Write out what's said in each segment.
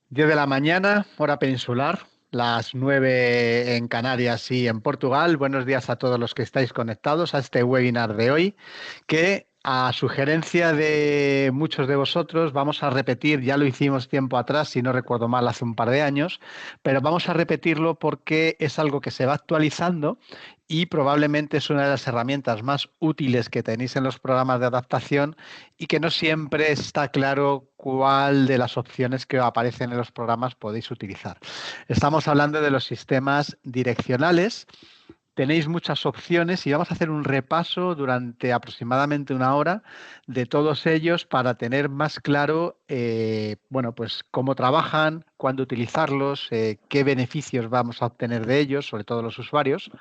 10 de la mañana, hora peninsular, las 9 en Canarias y en Portugal. Buenos días a todos los que estáis conectados a este webinar de hoy, que a sugerencia de muchos de vosotros vamos a repetir, ya lo hicimos tiempo atrás, si no recuerdo mal, hace un par de años, pero vamos a repetirlo porque es algo que se va actualizando y probablemente es una de las herramientas más útiles que tenéis en los programas de adaptación y que no siempre está claro cuál de las opciones que aparecen en los programas podéis utilizar. Estamos hablando de los sistemas direccionales. Tenéis muchas opciones y vamos a hacer un repaso durante aproximadamente una hora de todos ellos para tener más claro, bueno, pues cómo trabajan, cuándo utilizarlos, qué beneficios vamos a obtener de ellos, sobre todo los usuarios.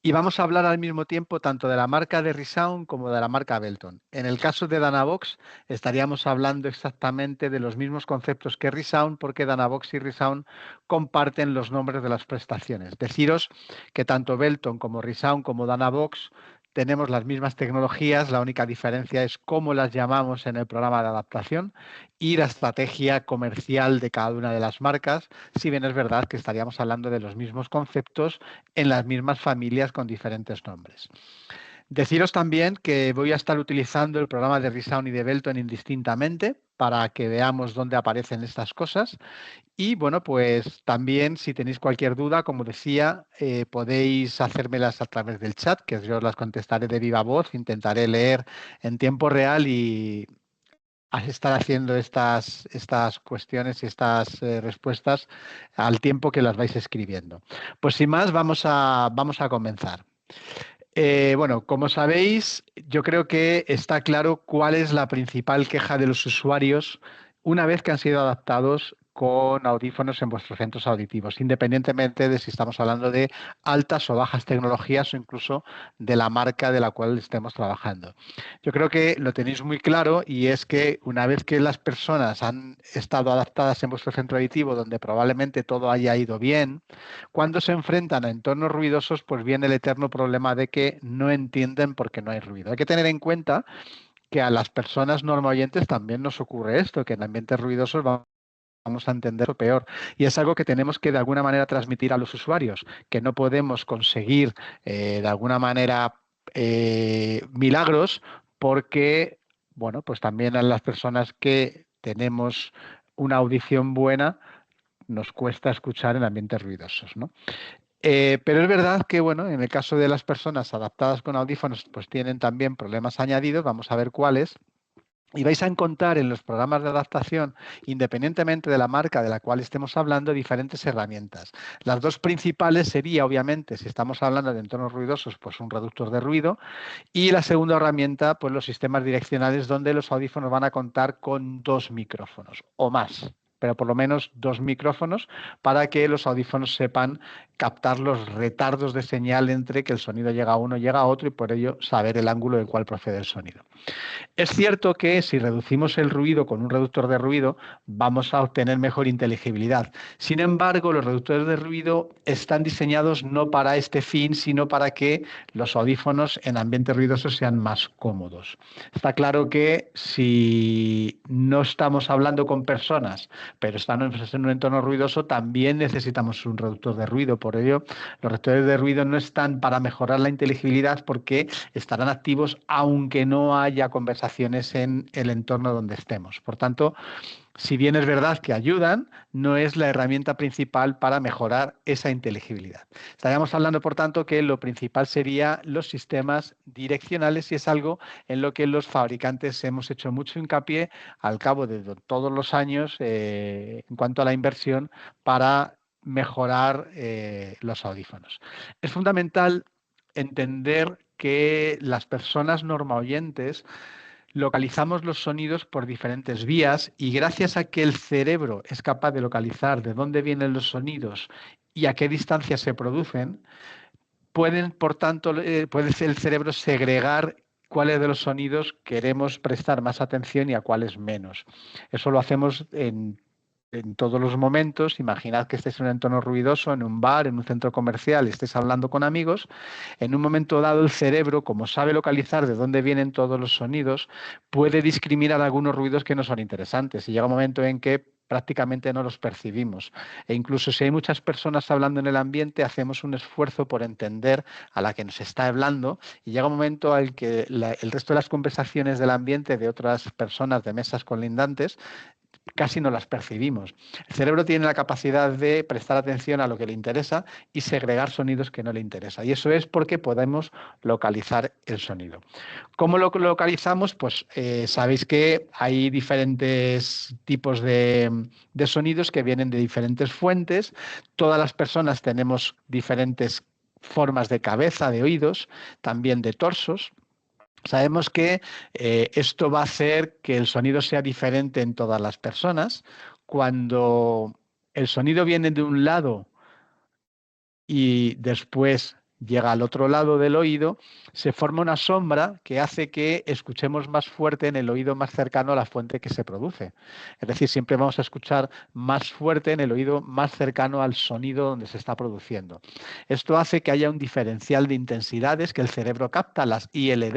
Y vamos a hablar al mismo tiempo tanto de la marca de Resound como de la marca Belton. En el caso de Danabox estaríamos hablando exactamente de los mismos conceptos que Resound porque Danabox y Resound comparten los nombres de las prestaciones. Deciros que tanto Belton como Resound como Danabox tenemos las mismas tecnologías, la única diferencia es cómo las llamamos en el programa de adaptación y la estrategia comercial de cada una de las marcas, si bien es verdad que estaríamos hablando de los mismos conceptos en las mismas familias con diferentes nombres. Deciros también que voy a estar utilizando el programa de Resound y de Belton indistintamente para que veamos dónde aparecen estas cosas. Y bueno, pues también si tenéis cualquier duda, como decía, podéis hacérmelas a través del chat, que yo las contestaré de viva voz, intentaré leer en tiempo real y estar haciendo estas cuestiones y estas respuestas al tiempo que las vais escribiendo. Pues sin más, vamos a comenzar. Bueno, como sabéis, yo creo que está claro cuál es la principal queja de los usuarios una vez que han sido adaptados con audífonos en vuestros centros auditivos, independientemente de si estamos hablando de altas o bajas tecnologías o incluso de la marca de la cual estemos trabajando. Yo creo que lo tenéis muy claro y es que una vez que las personas han estado adaptadas en vuestro centro auditivo, donde probablemente todo haya ido bien, cuando se enfrentan a entornos ruidosos, pues viene el eterno problema de que no entienden por qué no hay ruido. Hay que tener en cuenta que a las personas normoyentes también nos ocurre esto, que en ambientes ruidosos vamos a entender lo peor. Y es algo que tenemos que de alguna manera transmitir a los usuarios, que no podemos conseguir de alguna manera milagros porque, bueno, pues también a las personas que tenemos una audición buena nos cuesta escuchar en ambientes ruidosos, ¿no? Pero es verdad que, bueno, en el caso de las personas adaptadas con audífonos, pues tienen también problemas añadidos, vamos a ver cuáles. Y vais a encontrar en los programas de adaptación, independientemente de la marca de la cual estemos hablando, diferentes herramientas. Las dos principales sería, obviamente, si estamos hablando de entornos ruidosos, pues un reductor de ruido. Y la segunda herramienta, pues los sistemas direccionales, donde los audífonos van a contar con dos micrófonos o más, pero por lo menos dos micrófonos para que los audífonos sepan captar los retardos de señal entre que el sonido llega a uno, llega a otro y por ello saber el ángulo del cual procede el sonido. Es cierto que si reducimos el ruido con un reductor de ruido, vamos a obtener mejor inteligibilidad. Sin embargo, los reductores de ruido están diseñados no para este fin, sino para que los audífonos en ambientes ruidosos sean más cómodos. Está claro que si no estamos hablando con personas, pero estamos en un entorno ruidoso, también necesitamos un reductor de ruido. Por ello, los reductores de ruido no están para mejorar la inteligibilidad porque estarán activos aunque no haya conversaciones en el entorno donde estemos. Por tanto, si bien es verdad que ayudan, no es la herramienta principal para mejorar esa inteligibilidad. Estaríamos hablando, por tanto, que lo principal sería los sistemas direccionales y es algo en lo que los fabricantes hemos hecho mucho hincapié al cabo de todos los años en cuanto a la inversión para mejorar los audífonos. Es fundamental entender que las personas normoyentes localizamos los sonidos por diferentes vías y gracias a que el cerebro es capaz de localizar de dónde vienen los sonidos y a qué distancia se producen, pueden, por tanto, puede el cerebro segregar cuáles de los sonidos queremos prestar más atención y a cuáles menos. Eso lo hacemos en todos los momentos. Imaginad que estéis en un entorno ruidoso, en un bar, en un centro comercial, estéis hablando con amigos. En un momento dado, el cerebro, como sabe localizar de dónde vienen todos los sonidos, puede discriminar algunos ruidos que no son interesantes. Y llega un momento en que prácticamente no los percibimos. E incluso si hay muchas personas hablando en el ambiente, hacemos un esfuerzo por entender a la que nos está hablando y llega un momento al que el resto de las conversaciones del ambiente de otras personas de mesas colindantes casi no las percibimos. El cerebro tiene la capacidad de prestar atención a lo que le interesa y segregar sonidos que no le interesan. Y eso es porque podemos localizar el sonido. ¿Cómo lo localizamos? Pues sabéis que hay diferentes tipos de sonidos que vienen de diferentes fuentes. Todas las personas tenemos diferentes formas de cabeza, de oídos, también de torsos. Sabemos que esto va a hacer que el sonido sea diferente en todas las personas. Cuando el sonido viene de un lado y después llega al otro lado del oído, se forma una sombra que hace que escuchemos más fuerte en el oído más cercano a la fuente que se produce. Es decir, siempre vamos a escuchar más fuerte en el oído más cercano al sonido donde se está produciendo. Esto hace que haya un diferencial de intensidades que el cerebro capta, las ILD,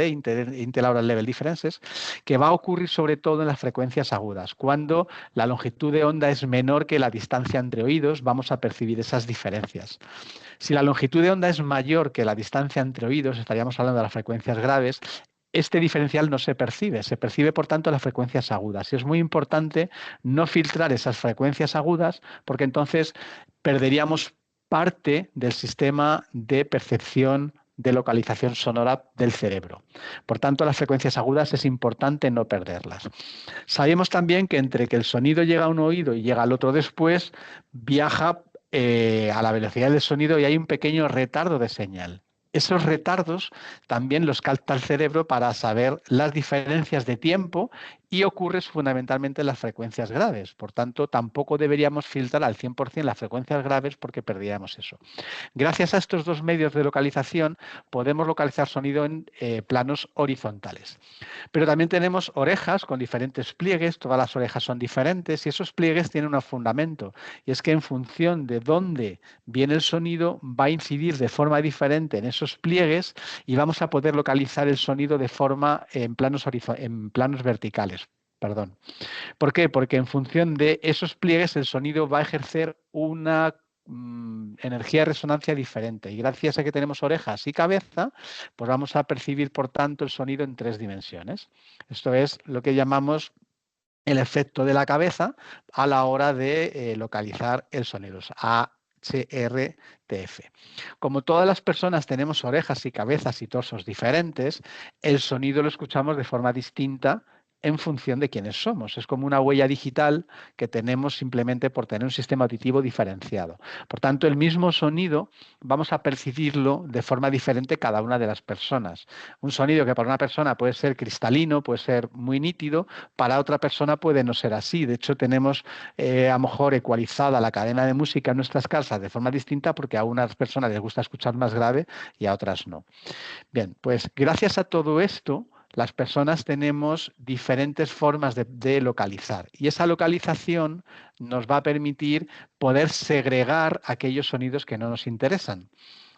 Interaural Level Differences, que va a ocurrir sobre todo en las frecuencias agudas. Cuando la longitud de onda es menor que la distancia entre oídos, vamos a percibir esas diferencias. Si la longitud de onda es mayor que la distancia entre oídos, estaríamos hablando de las frecuencias graves, este diferencial no se percibe por tanto las frecuencias agudas. Y es muy importante no filtrar esas frecuencias agudas porque entonces perderíamos parte del sistema de percepción de localización sonora del cerebro. Por tanto, las frecuencias agudas es importante no perderlas. Sabemos también que entre que el sonido llega a un oído y llega al otro después, viaja a la velocidad del sonido y hay un pequeño retardo de señal. Esos retardos también los capta el cerebro para saber las diferencias de tiempo y ocurre fundamentalmente en las frecuencias graves. Por tanto, tampoco deberíamos filtrar al 100% las frecuencias graves porque perderíamos eso. Gracias a estos dos medios de localización podemos localizar sonido en planos horizontales. Pero también tenemos orejas con diferentes pliegues, todas las orejas son diferentes y esos pliegues tienen un fundamento y es que en función de dónde viene el sonido va a incidir de forma diferente en esos pliegues y vamos a poder localizar el sonido de forma en planos verticales. Perdón. ¿Por qué? Porque en función de esos pliegues el sonido va a ejercer una energía de resonancia diferente y gracias a que tenemos orejas y cabeza, pues vamos a percibir por tanto el sonido en 3 dimensiones. Esto es lo que llamamos el efecto de la cabeza a la hora de localizar el sonido, HRTF. Como todas las personas tenemos orejas y cabezas y torsos diferentes, el sonido lo escuchamos de forma distinta en función de quiénes somos. Es como una huella digital que tenemos simplemente por tener un sistema auditivo diferenciado. Por tanto, el mismo sonido vamos a percibirlo de forma diferente cada una de las personas. Un sonido que para una persona puede ser cristalino, puede ser muy nítido, para otra persona puede no ser así. De hecho, tenemos a lo mejor ecualizada la cadena de música en nuestras casas de forma distinta porque a unas personas les gusta escuchar más grave y a otras no. Bien, pues gracias a todo esto, las personas tenemos diferentes formas de localizar y esa localización nos va a permitir poder segregar aquellos sonidos que no nos interesan.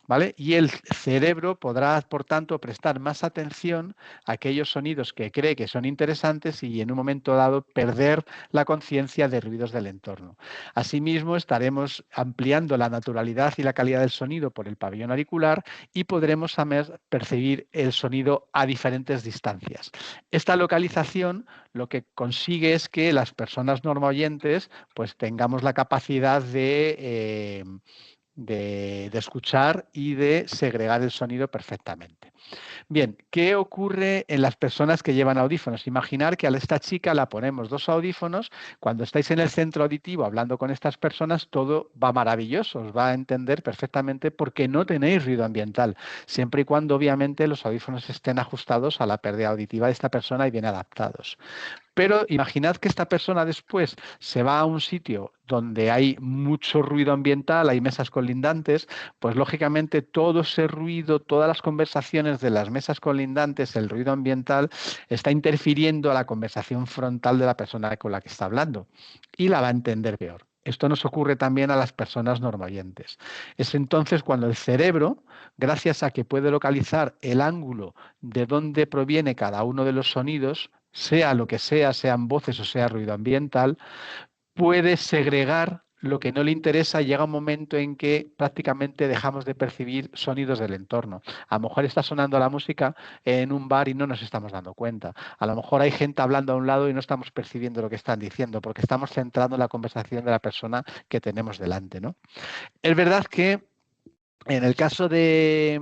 ¿Vale? Y el cerebro podrá, por tanto, prestar más atención a aquellos sonidos que cree que son interesantes y en un momento dado perder la conciencia de ruidos del entorno. Asimismo, estaremos ampliando la naturalidad y la calidad del sonido por el pabellón auricular y podremos percibir el sonido a diferentes distancias. Esta localización lo que consigue es que las personas normoyentes pues tengamos la capacidad de escuchar y de segregar el sonido perfectamente. Bien, ¿qué ocurre en las personas que llevan audífonos? Imaginar que a esta chica la ponemos 2 audífonos, cuando estáis en el centro auditivo hablando con estas personas, todo va maravilloso, os va a entender perfectamente porque no tenéis ruido ambiental, siempre y cuando obviamente los audífonos estén ajustados a la pérdida auditiva de esta persona y bien adaptados. Pero imaginad que esta persona después se va a un sitio donde hay mucho ruido ambiental, hay mesas colindantes, pues lógicamente todo ese ruido, todas las conversaciones de las mesas colindantes, el ruido ambiental, está interfiriendo a la conversación frontal de la persona con la que está hablando y la va a entender peor. Esto nos ocurre también a las personas normoyentes. Es entonces cuando el cerebro, gracias a que puede localizar el ángulo de dónde proviene cada uno de los sonidos, sea lo que sea, sean voces o sea ruido ambiental, puede segregar lo que no le interesa. Llega un momento en que prácticamente dejamos de percibir sonidos del entorno. A lo mejor está sonando la música en un bar y no nos estamos dando cuenta. A lo mejor hay gente hablando a un lado y no estamos percibiendo lo que están diciendo porque estamos centrando la conversación de la persona que tenemos delante, ¿no? Es verdad que en el caso de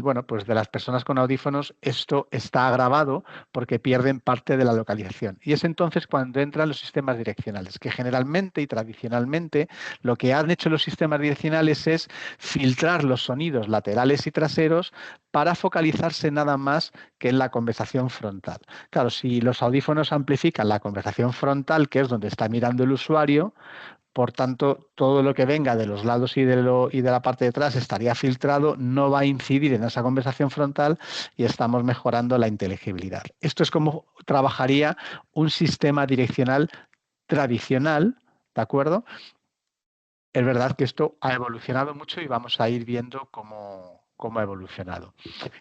bueno, pues de las personas con audífonos, esto está grabado porque pierden parte de la localización. Y es entonces cuando entran los sistemas direccionales, que generalmente y tradicionalmente lo que han hecho los sistemas direccionales es filtrar los sonidos laterales y traseros para focalizarse nada más que en la conversación frontal. Claro, si los audífonos amplifican la conversación frontal, que es donde está mirando el usuario, por tanto, todo lo que venga de los lados y de la parte de atrás estaría filtrado, no va a incidir en esa conversación frontal y estamos mejorando la inteligibilidad. Esto es como trabajaría un sistema direccional tradicional, ¿de acuerdo? Es verdad que esto ha evolucionado mucho y vamos a ir viendo cómo ha evolucionado.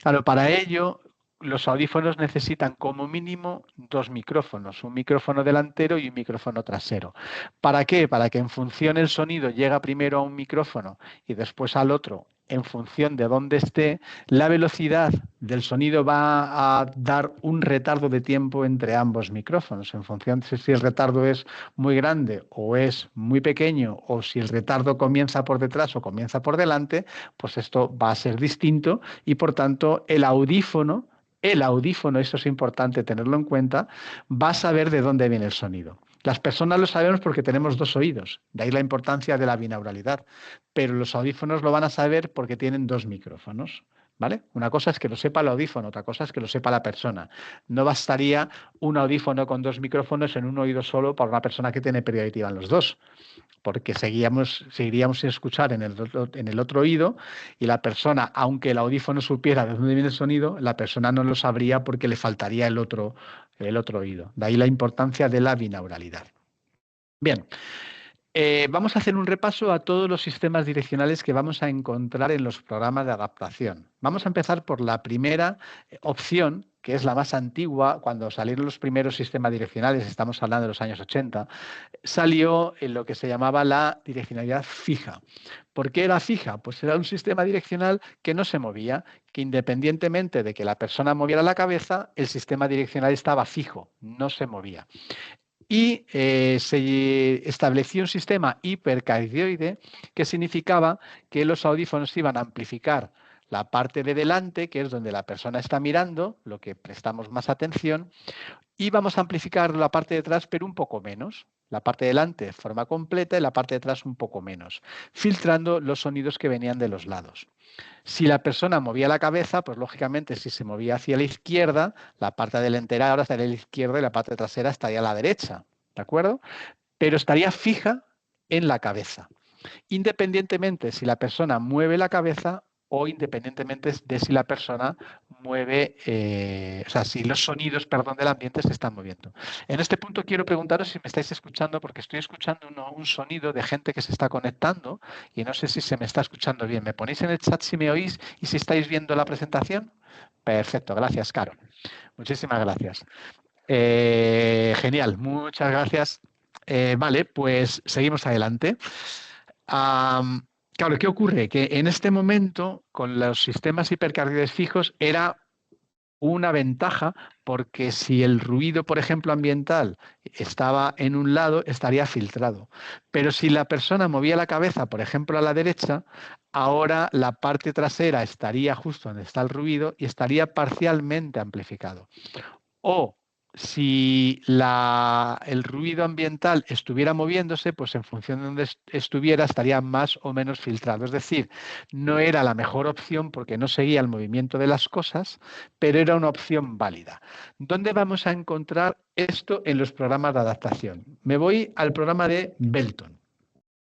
Claro, para ello los audífonos necesitan como mínimo dos micrófonos, un micrófono delantero y un micrófono trasero. ¿Para qué? Para que en función el sonido llega primero a un micrófono y después al otro, en función de dónde esté, la velocidad del sonido va a dar un retardo de tiempo entre ambos micrófonos. En función de si el retardo es muy grande o es muy pequeño, o si el retardo comienza por detrás o comienza por delante, pues esto va a ser distinto y por tanto el audífono, eso es importante tenerlo en cuenta, va a saber de dónde viene el sonido. Las personas lo sabemos porque tenemos dos oídos, de ahí la importancia de la binauralidad, pero los audífonos lo van a saber porque tienen dos micrófonos. ¿Vale? Una cosa es que lo sepa el audífono, otra cosa es que lo sepa la persona. No bastaría un audífono con dos micrófonos en un oído solo para una persona que tiene pérdida auditiva en los dos, porque seguiríamos sin escuchar en el otro oído y la persona, aunque el audífono supiera de dónde viene el sonido, la persona no lo sabría porque le faltaría el otro oído. De ahí la importancia de la binauralidad. Bien, vamos a hacer un repaso a todos los sistemas direccionales que vamos a encontrar en los programas de adaptación. Vamos a empezar por la primera opción, que es la más antigua. Cuando salieron los primeros sistemas direccionales, estamos hablando de los años 80, salió en lo que se llamaba la direccionalidad fija. ¿Por qué era fija? Pues era un sistema direccional que no se movía, que independientemente de que la persona moviera la cabeza, el sistema direccional estaba fijo, no se movía. Y se estableció un sistema hipercardioide que significaba que los audífonos iban a amplificar la parte de delante, que es donde la persona está mirando, lo que prestamos más atención, y vamos a amplificar la parte de atrás, pero un poco menos. La parte de delante de forma completa y la parte de atrás un poco menos, filtrando los sonidos que venían de los lados. Si la persona movía la cabeza, pues lógicamente si se movía hacia la izquierda, la parte delantera ahora estaría a la izquierda y la parte trasera estaría a la derecha, ¿de acuerdo? Pero estaría fija en la cabeza, independientemente si la persona mueve la cabeza o independientemente de si la persona mueve, o sea, si los sonidos, perdón, del ambiente se están moviendo. En este punto quiero preguntaros si me estáis escuchando, porque estoy escuchando un sonido de gente que se está conectando y no sé si se me está escuchando bien. ¿Me ponéis en el chat si me oís y si estáis viendo la presentación? Perfecto, gracias, Caro. Muchísimas gracias. Genial, muchas gracias. Vale, pues seguimos adelante. Claro, ¿qué ocurre? Que en este momento, con los sistemas hipercardioides fijos, era una ventaja porque si el ruido, por ejemplo, ambiental estaba en un lado, estaría filtrado. Pero si la persona movía la cabeza, por ejemplo, a la derecha, ahora la parte trasera estaría justo donde está el ruido y estaría parcialmente amplificado. O si el ruido ambiental estuviera moviéndose, pues en función de donde estuviera estaría más o menos filtrado. Es decir, no era la mejor opción porque no seguía el movimiento de las cosas, pero era una opción válida. ¿Dónde vamos a encontrar esto en los programas de adaptación? Me voy al programa de Belton.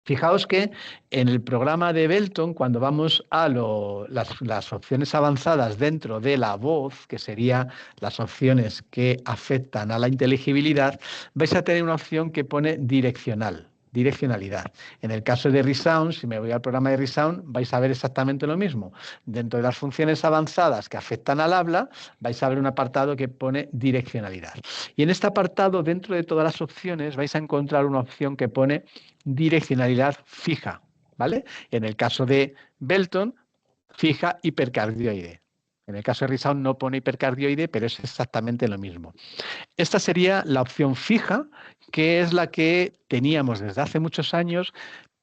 Fijaos que en el programa de Belton, cuando vamos a las opciones avanzadas dentro de la voz, que serían las opciones que afectan a la inteligibilidad, vais a tener una opción que pone direccional. direccionalidad. En el caso de Resound, si me voy al programa de Resound, vais a ver exactamente lo mismo. Dentro de las funciones avanzadas que afectan al habla, vais a ver un apartado que pone direccionalidad. Y en este apartado, dentro de todas las opciones, vais a encontrar una opción que pone direccionalidad fija, ¿vale? En el caso de Belton, fija hipercardioide. En el caso de Resound no pone hipercardioide, pero es exactamente lo mismo. Esta sería la opción fija, que es la que teníamos desde hace muchos años.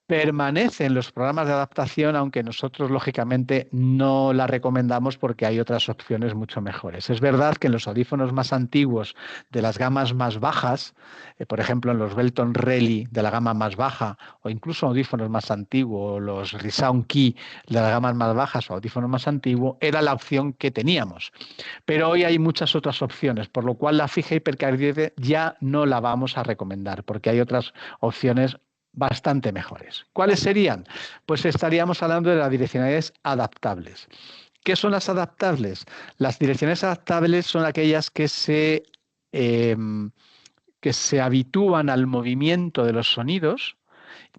Permanece en los programas de adaptación, aunque nosotros lógicamente no la recomendamos porque hay otras opciones mucho mejores. Es verdad que en los audífonos más antiguos de las gamas más bajas, por ejemplo en los Belton Rally de la gama más baja, o incluso audífonos más antiguos, los Resound Key de las gamas más bajas o audífonos más antiguos, era la opción que teníamos. Pero hoy hay muchas otras opciones, por lo cual la fija hipercardioide ya no la vamos a recomendar porque hay otras opciones bastante mejores. ¿Cuáles serían? Pues estaríamos hablando de las direccionales adaptables. ¿Qué son las adaptables? Las direccionales adaptables son aquellas que se habitúan al movimiento de los sonidos,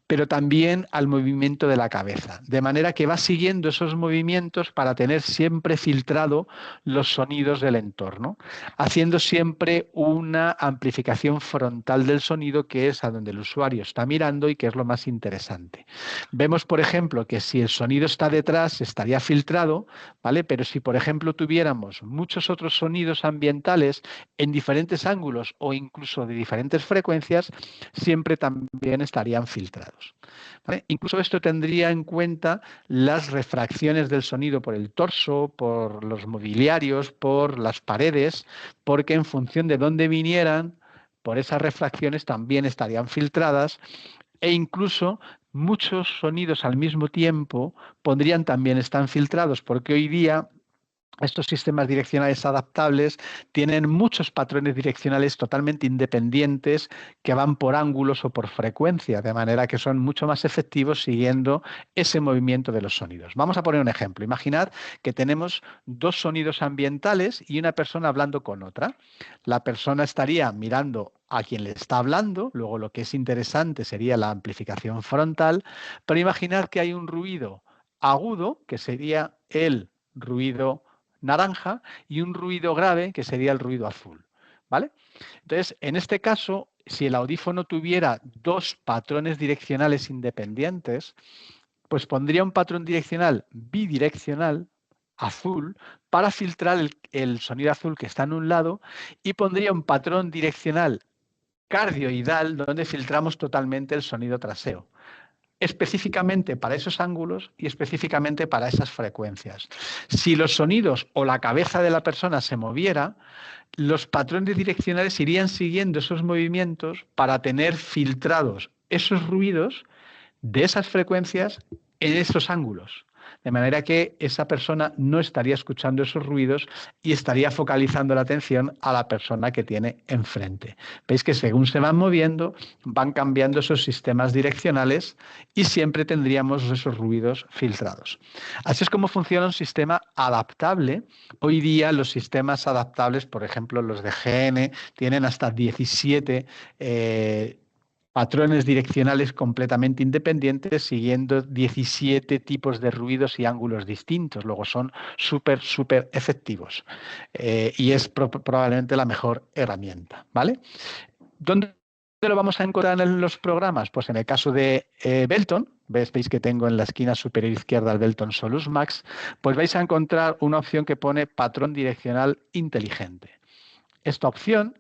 pero también al movimiento de la cabeza. De manera que va siguiendo esos movimientos para tener siempre filtrado los sonidos del entorno, haciendo siempre una amplificación frontal del sonido, que es a donde el usuario está mirando y que es lo más interesante. Vemos, por ejemplo, que si el sonido está detrás estaría filtrado, ¿vale? Pero si, por ejemplo, tuviéramos muchos otros sonidos ambientales en diferentes ángulos o incluso de diferentes frecuencias, siempre también estarían filtrados. ¿Vale? Incluso esto tendría en cuenta las refracciones del sonido por el torso, por los mobiliarios, por las paredes, porque en función de dónde vinieran, por esas refracciones también estarían filtradas, e incluso muchos sonidos al mismo tiempo podrían también estar filtrados, porque hoy día estos sistemas direccionales adaptables tienen muchos patrones direccionales totalmente independientes que van por ángulos o por frecuencia, de manera que son mucho más efectivos siguiendo ese movimiento de los sonidos. Vamos a poner un ejemplo. Imaginad que tenemos dos sonidos ambientales y una persona hablando con otra. La persona estaría mirando a quien le está hablando, luego lo que es interesante sería la amplificación frontal, pero imaginad que hay un ruido agudo, que sería el ruido naranja, y un ruido grave, que sería el ruido azul, ¿vale? Entonces, en este caso, si el audífono tuviera dos patrones direccionales independientes, pues pondría un patrón direccional bidireccional, azul, para filtrar el sonido azul que está en un lado, y pondría un patrón direccional cardioidal, donde filtramos totalmente el sonido trasero, específicamente para esos ángulos y específicamente para esas frecuencias. Si los sonidos o la cabeza de la persona se moviera, los patrones direccionales irían siguiendo esos movimientos para tener filtrados esos ruidos de esas frecuencias en esos ángulos. De manera que esa persona no estaría escuchando esos ruidos y estaría focalizando la atención a la persona que tiene enfrente. Veis que según se van moviendo, van cambiando esos sistemas direccionales y siempre tendríamos esos ruidos filtrados. Así es como funciona un sistema adaptable. Hoy día los sistemas adaptables, por ejemplo los de GN, tienen hasta 17 patrones direccionales completamente independientes, siguiendo 17 tipos de ruidos y ángulos distintos. Luego son súper efectivos y es probablemente la mejor herramienta, ¿vale? ¿Dónde lo vamos a encontrar en los programas? Pues en el caso de Belton, veis que tengo en la esquina superior izquierda el Belton Solus Max, pues vais a encontrar una opción que pone patrón direccional inteligente. Esta opción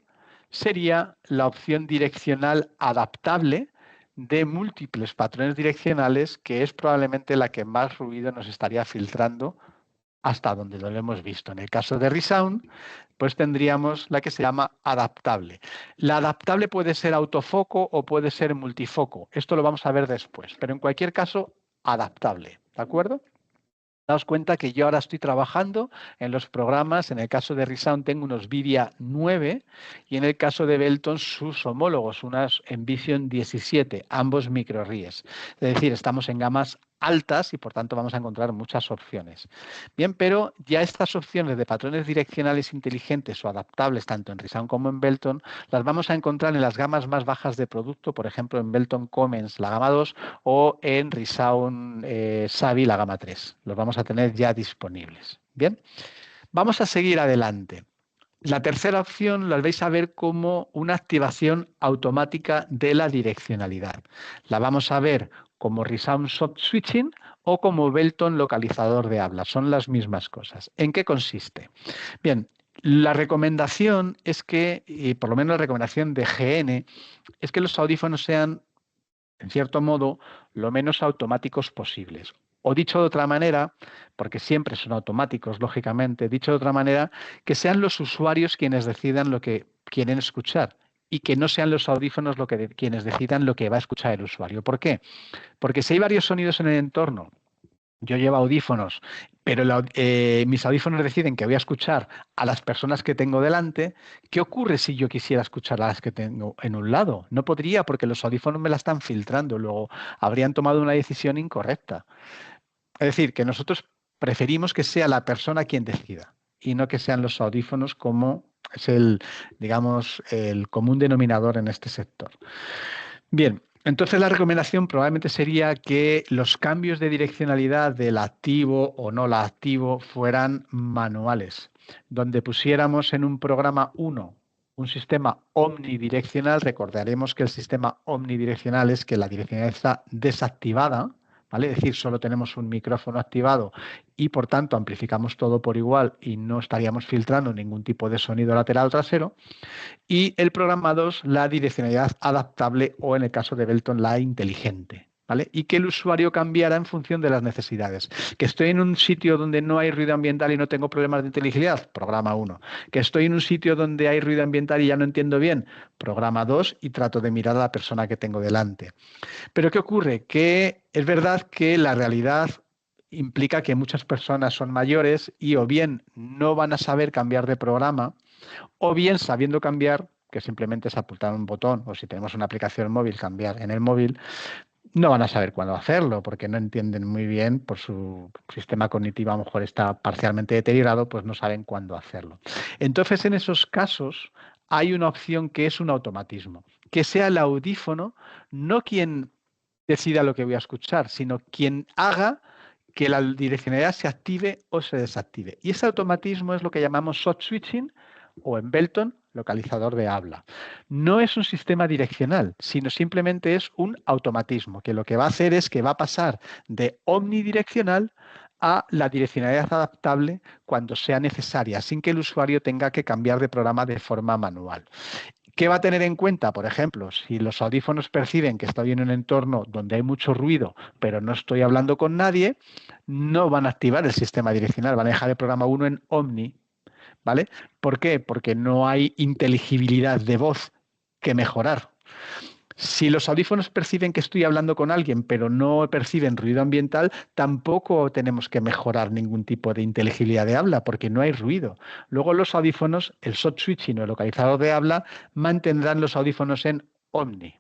sería la opción direccional adaptable de múltiples patrones direccionales, que es probablemente la que más ruido nos estaría filtrando hasta donde lo hemos visto. En el caso de Resound, pues tendríamos la que se llama adaptable. La adaptable puede ser autofoco o puede ser multifoco. Esto lo vamos a ver después, pero en cualquier caso, adaptable, ¿de acuerdo? Daos cuenta que yo ahora estoy trabajando en los programas, en el caso de Resound tengo unos Vidia 9 y en el caso de Belton sus homólogos, unas Envision 17, ambos microries. Es decir, estamos en gamas altas y por tanto vamos a encontrar muchas opciones. Bien, pero ya estas opciones de patrones direccionales inteligentes o adaptables tanto en Resound como en Belton las vamos a encontrar en las gamas más bajas de producto, por ejemplo en Belton Comens la gama 2 o en Resound Savvy la gama 3. Los vamos a tener ya disponibles. Bien, vamos a seguir adelante. La tercera opción la vais a ver como una activación automática de la direccionalidad. La vamos a ver como Resound Soft Switching o como Belton localizador de habla. Son las mismas cosas. ¿En qué consiste? Bien, la recomendación es que, y por lo menos la recomendación de GN, es que los audífonos sean, en cierto modo, lo menos automáticos posibles. O dicho de otra manera, porque siempre son automáticos, lógicamente, dicho de otra manera, que sean los usuarios quienes decidan lo que quieren escuchar y que no sean los audífonos quienes decidan lo que va a escuchar el usuario. ¿Por qué? Porque si hay varios sonidos en el entorno, yo llevo audífonos, pero mis audífonos deciden que voy a escuchar a las personas que tengo delante. ¿Qué ocurre si yo quisiera escuchar a las que tengo en un lado? No podría porque los audífonos me la están filtrando. Luego habrían tomado una decisión incorrecta. Es decir, que nosotros preferimos que sea la persona quien decida y no que sean los audífonos como es digamos, el común denominador en este sector. Bien, entonces la recomendación probablemente sería que los cambios de direccionalidad del activo o no la activo fueran manuales, donde pusiéramos en un programa 1 un sistema omnidireccional. Recordaremos que el sistema omnidireccional es que la direccionalidad está desactivada, ¿vale? Es decir, solo tenemos un micrófono activado y por tanto amplificamos todo por igual y no estaríamos filtrando ningún tipo de sonido lateral o trasero. Y el programa 2, la direccionalidad adaptable o en el caso de Belton, la inteligente. ¿Vale? Y que el usuario cambiara en función de las necesidades. Que estoy en un sitio donde no hay ruido ambiental y no tengo problemas de inteligibilidad, programa 1. Que estoy en un sitio donde hay ruido ambiental y ya no entiendo bien, programa 2 y trato de mirar a la persona que tengo delante. Pero ¿qué ocurre? Que es verdad que la realidad implica que muchas personas son mayores y o bien no van a saber cambiar de programa, o bien sabiendo cambiar, que simplemente es apuntar un botón, o si tenemos una aplicación móvil, cambiar en el móvil, no van a saber cuándo hacerlo, porque no entienden muy bien, por su sistema cognitivo a lo mejor está parcialmente deteriorado, pues no saben cuándo hacerlo. Entonces, en esos casos, hay una opción que es un automatismo, que sea el audífono, no quien decida lo que voy a escuchar, sino quien haga que la direccionalidad se active o se desactive. Y ese automatismo es lo que llamamos soft switching o en Belton, localizador de habla. No es un sistema direccional, sino simplemente es un automatismo, que lo que va a hacer es que va a pasar de omnidireccional a la direccionalidad adaptable cuando sea necesaria, sin que el usuario tenga que cambiar de programa de forma manual. ¿Qué va a tener en cuenta? Por ejemplo, si los audífonos perciben que estoy en un entorno donde hay mucho ruido, pero no estoy hablando con nadie, no van a activar el sistema direccional, van a dejar el programa 1 en Omni, ¿vale? ¿Por qué? Porque no hay inteligibilidad de voz que mejorar. Si los audífonos perciben que estoy hablando con alguien, pero no perciben ruido ambiental, tampoco tenemos que mejorar ningún tipo de inteligibilidad de habla, porque no hay ruido. Luego los audífonos, el soft switching o el localizador de habla, mantendrán los audífonos en Omni.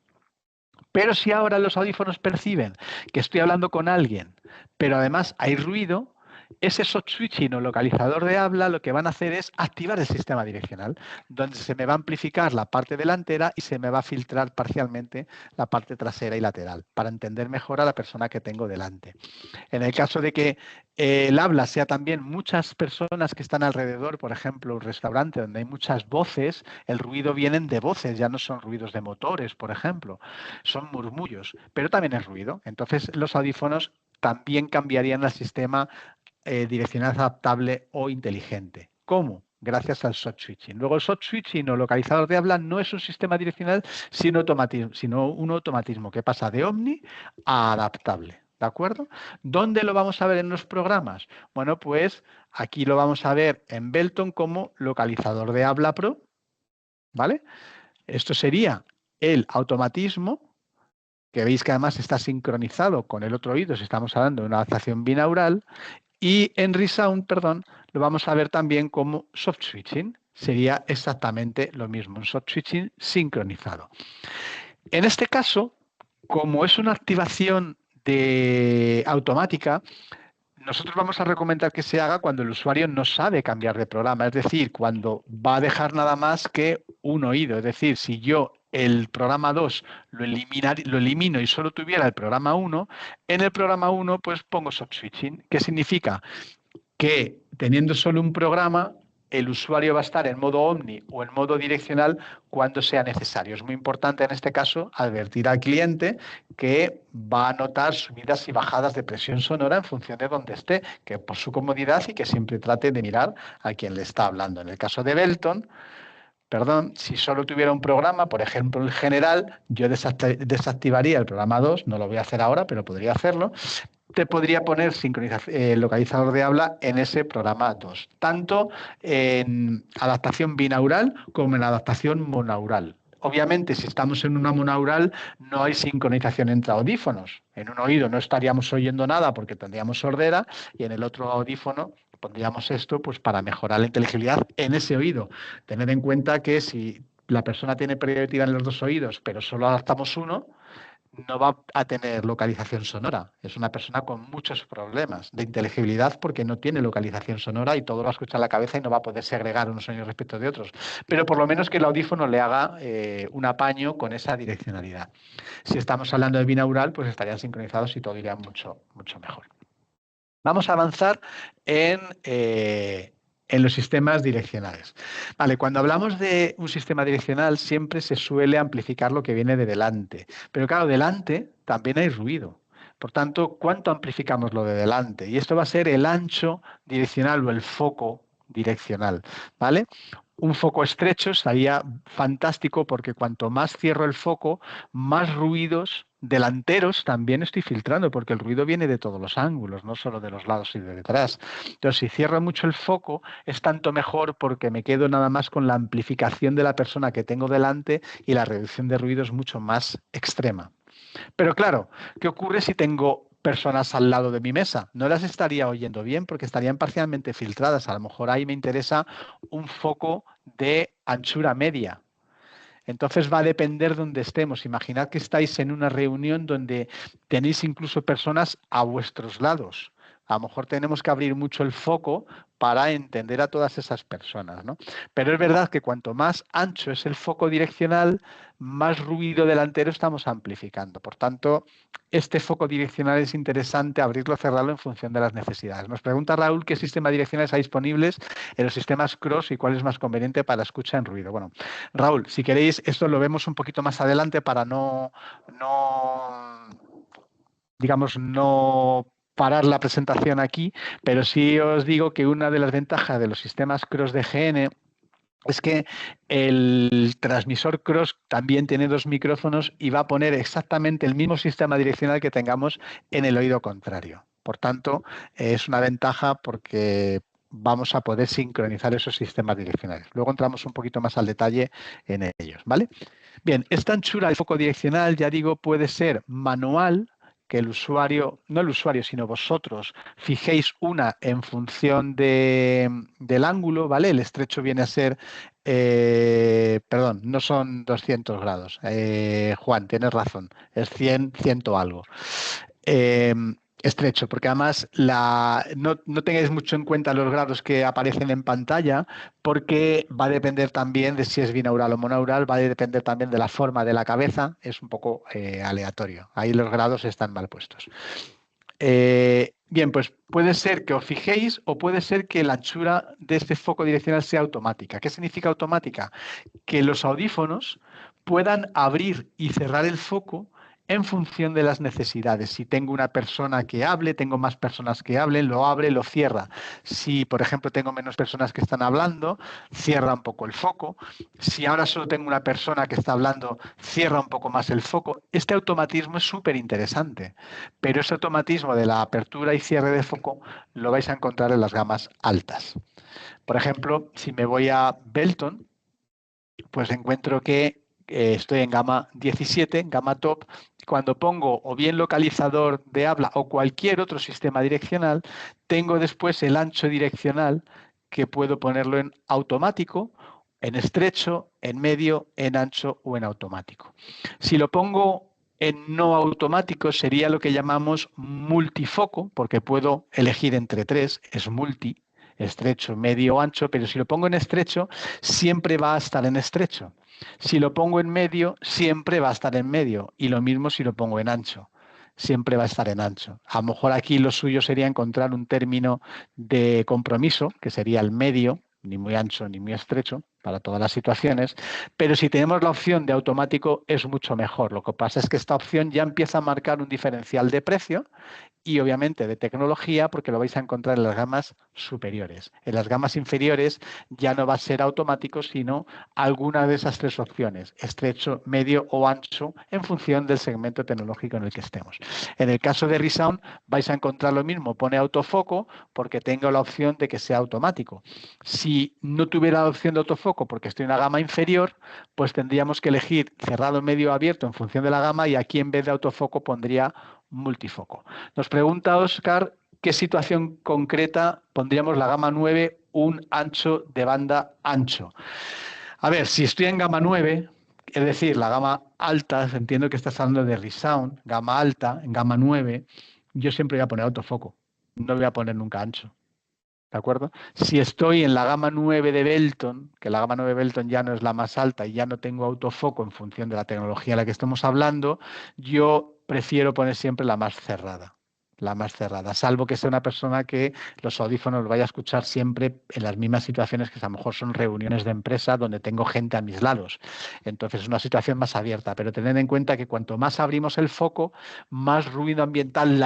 Pero si ahora los audífonos perciben que estoy hablando con alguien, pero además hay ruido, ese soft switching o localizador de habla lo que van a hacer es activar el sistema direccional, donde se me va a amplificar la parte delantera y se me va a filtrar parcialmente la parte trasera y lateral, para entender mejor a la persona que tengo delante. En el caso de que el habla sea también muchas personas que están alrededor, por ejemplo, un restaurante donde hay muchas voces, el ruido vienen de voces, ya no son ruidos de motores, por ejemplo, son murmullos, pero también es ruido. Entonces los audífonos también cambiarían al sistema direccional adaptable o inteligente. ¿Cómo? Gracias al soft switching. Luego el soft switching o localizador de habla no es un sistema direccional, sino un automatismo que pasa de omni a adaptable. ¿De acuerdo? ¿Dónde lo vamos a ver en los programas? Bueno, pues aquí lo vamos a ver en Belton como localizador de habla pro, ¿vale? Esto sería el automatismo, que veis que además está sincronizado con el otro oído si estamos hablando de una adaptación binaural, y en Resound, perdón, lo vamos a ver también como soft switching. Sería exactamente lo mismo, un soft switching sincronizado. En este caso, como es una activación de automática, nosotros vamos a recomendar que se haga cuando el usuario no sabe cambiar de programa, es decir, cuando va a dejar nada más que un oído. Es decir, si yo el programa 2 lo elimino y solo tuviera el programa 1, en el programa 1 pues pongo soft switching. ¿Qué significa? Que teniendo solo un programa, el usuario va a estar en modo omni o en modo direccional cuando sea necesario. Es muy importante en este caso advertir al cliente que va a notar subidas y bajadas de presión sonora en función de donde esté, que por su comodidad y que siempre trate de mirar a quien le está hablando. En el caso de Belton, perdón, si solo tuviera un programa, por ejemplo el general, yo desactivaría el programa 2, no lo voy a hacer ahora, pero podría hacerlo. Te podría poner localizador de habla en ese programa 2, tanto en adaptación binaural como en adaptación monaural. Obviamente, si estamos en una monaural, no hay sincronización entre audífonos. En un oído no estaríamos oyendo nada porque tendríamos sordera y en el otro audífono pondríamos esto pues, para mejorar la inteligibilidad en ese oído. Tened en cuenta que si la persona tiene pérdida auditiva en los dos oídos, pero solo adaptamos uno, no va a tener localización sonora. Es una persona con muchos problemas de inteligibilidad porque no tiene localización sonora y todo lo va a escuchar en la cabeza y no va a poder segregar unos sonidos respecto de otros. Pero por lo menos que el audífono le haga un apaño con esa direccionalidad. Si estamos hablando de binaural, pues estarían sincronizados y todo iría mucho, mucho mejor. Vamos a avanzar en los sistemas direccionales. Vale, cuando hablamos de un sistema direccional siempre se suele amplificar lo que viene de delante. Pero claro, delante también hay ruido. Por tanto, ¿cuánto amplificamos lo de delante? Y esto va a ser el ancho direccional o el foco direccional. ¿Vale? Un foco estrecho estaría fantástico porque cuanto más cierro el foco, más ruidos delanteros también estoy filtrando, porque el ruido viene de todos los ángulos, no solo de los lados y de detrás. Entonces, si cierro mucho el foco, es tanto mejor porque me quedo nada más con la amplificación de la persona que tengo delante y la reducción de ruido es mucho más extrema. Pero claro, ¿qué ocurre si tengo personas al lado de mi mesa? No las estaría oyendo bien porque estarían parcialmente filtradas. A lo mejor ahí me interesa un foco de anchura media. Entonces va a depender de donde estemos. Imaginad que estáis en una reunión donde tenéis incluso personas a vuestros lados. A lo mejor tenemos que abrir mucho el foco para entender a todas esas personas, ¿no? Pero es verdad que cuanto más ancho es el foco direccional, más ruido delantero estamos amplificando. Por tanto, este foco direccional es interesante abrirlo o cerrarlo en función de las necesidades. Nos pregunta Raúl qué sistemas direccionales hay disponibles en los sistemas cross y cuál es más conveniente para escucha en ruido. Bueno, Raúl, si queréis, esto lo vemos un poquito más adelante para digamos, no parar la presentación aquí, pero sí os digo que una de las ventajas de los sistemas cross de GN es que el transmisor cross también tiene dos micrófonos y va a poner exactamente el mismo sistema direccional que tengamos en el oído contrario. Por tanto, es una ventaja porque vamos a poder sincronizar esos sistemas direccionales. Luego entramos un poquito más al detalle en ellos, ¿vale? Bien, esta anchura de foco direccional, ya digo, puede ser manual, que el usuario, no el usuario, sino vosotros, fijéis una en función del ángulo, ¿vale? El estrecho viene a ser, perdón, no son 200 grados. Juan, tienes razón, es 100, 100 algo. Eh, Estrecho, porque además no tengáis mucho en cuenta los grados que aparecen en pantalla, porque va a depender también de si es binaural o monaural, va a depender también de la forma de la cabeza, es un poco aleatorio. Ahí los grados están mal puestos. Bien, pues puede ser que os fijéis o puede ser que la anchura de este foco direccional sea automática. ¿Qué significa automática? Que los audífonos puedan abrir y cerrar el foco en función de las necesidades. Si tengo una persona que hable, tengo más personas que hablen, lo abre, lo cierra. Si, por ejemplo, tengo menos personas que están hablando, cierra un poco el foco. Si ahora solo tengo una persona que está hablando, cierra un poco más el foco. Este automatismo es súper interesante, pero ese automatismo de la apertura y cierre de foco lo vais a encontrar en las gamas altas. Por ejemplo, si me voy a Belton, pues encuentro que estoy en gama 17, gama top. Cuando pongo o bien localizador de habla o cualquier otro sistema direccional, tengo después el ancho direccional que puedo ponerlo en automático, en estrecho, en medio, en ancho o en automático. Si lo pongo En no automático sería lo que llamamos multifoco, porque puedo elegir entre tres, es multi, estrecho, medio o ancho, pero si lo pongo en estrecho, siempre va a estar en estrecho. Si lo pongo en medio, siempre va a estar en medio. Y lo mismo si lo pongo en ancho, siempre va a estar en ancho. A lo mejor aquí lo suyo sería encontrar un término de compromiso, que sería el medio, ni muy ancho ni muy estrecho, para todas las situaciones, pero si tenemos la opción de automático es mucho mejor. Lo que pasa es que esta opción ya empieza a marcar un diferencial de precio y obviamente de tecnología, porque lo vais a encontrar en las gamas superiores. En las gamas inferiores ya no va a ser automático, sino alguna de esas tres opciones, estrecho, medio o ancho, en función del segmento tecnológico en el que estemos. En el caso de ReSound vais a encontrar lo mismo, pone autofoco porque tengo la opción de que sea automático. Si no tuviera la opción de autofoco porque estoy en una gama inferior, pues tendríamos que elegir cerrado, medio, abierto en función de la gama y aquí en vez de autofoco pondría multifoco. Nos pregunta Oscar qué situación concreta pondríamos la gama 9 un ancho de banda ancho. A ver, si estoy en gama 9, es decir, la gama alta, entiendo que estás hablando de ReSound, gama alta, en gama 9, yo siempre voy a poner autofoco, no voy a poner nunca ancho. ¿De acuerdo? Si estoy en la gama 9 de Belton, que la gama 9 de Belton ya no es la más alta y ya no tengo autofoco en función de la tecnología de la que estamos hablando, yo prefiero poner siempre la más cerrada. La más cerrada, salvo que sea una persona que los audífonos los vaya a escuchar siempre en las mismas situaciones que a lo mejor son reuniones de empresa donde tengo gente a mis lados. Entonces es una situación más abierta, pero tened en cuenta que cuanto más abrimos el foco, más ruido ambiental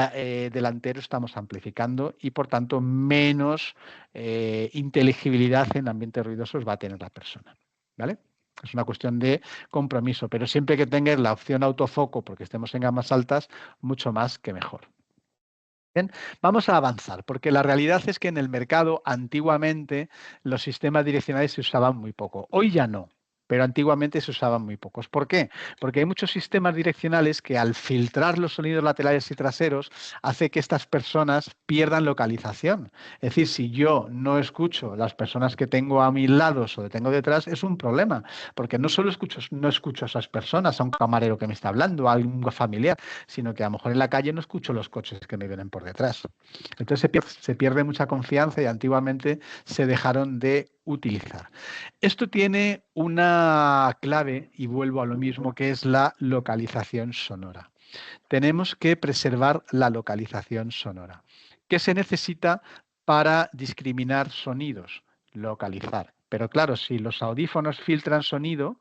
delantero estamos amplificando y por tanto menos inteligibilidad en ambientes ruidosos va a tener la persona. ¿Vale? Es una cuestión de compromiso, pero siempre que tengas la opción autofoco, porque estemos en gamas altas, mucho más que mejor. Bien, vamos a avanzar, porque la realidad es que en el mercado antiguamente los sistemas direccionales se usaban muy poco. Hoy ya no, pero antiguamente se usaban muy pocos. ¿Por qué? Porque hay muchos sistemas direccionales que al filtrar los sonidos laterales y traseros hace que estas personas pierdan localización. Es decir, si yo no escucho las personas que tengo a mis lados o que tengo detrás, es un problema, porque no solo no escucho a esas personas, a un camarero que me está hablando, a algún familiar, sino que a lo mejor en la calle no escucho los coches que me vienen por detrás. Entonces se pierde mucha confianza y antiguamente se dejaron de utilizar. Esto tiene una clave, y vuelvo a lo mismo, que es la localización sonora. Tenemos que preservar la localización sonora. ¿Qué se necesita para discriminar sonidos? Localizar. Pero claro, si los audífonos filtran sonido,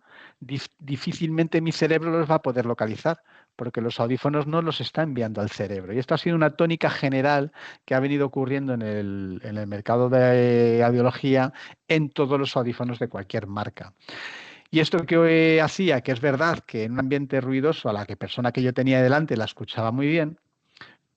difícilmente mi cerebro los va a poder localizar, porque los audífonos no los está enviando al cerebro. Y esto ha sido una tónica general que ha venido ocurriendo en el mercado de audiología en todos los audífonos de cualquier marca. Y esto que hacía, que es verdad que en un ambiente ruidoso a la que persona que yo tenía delante la escuchaba muy bien,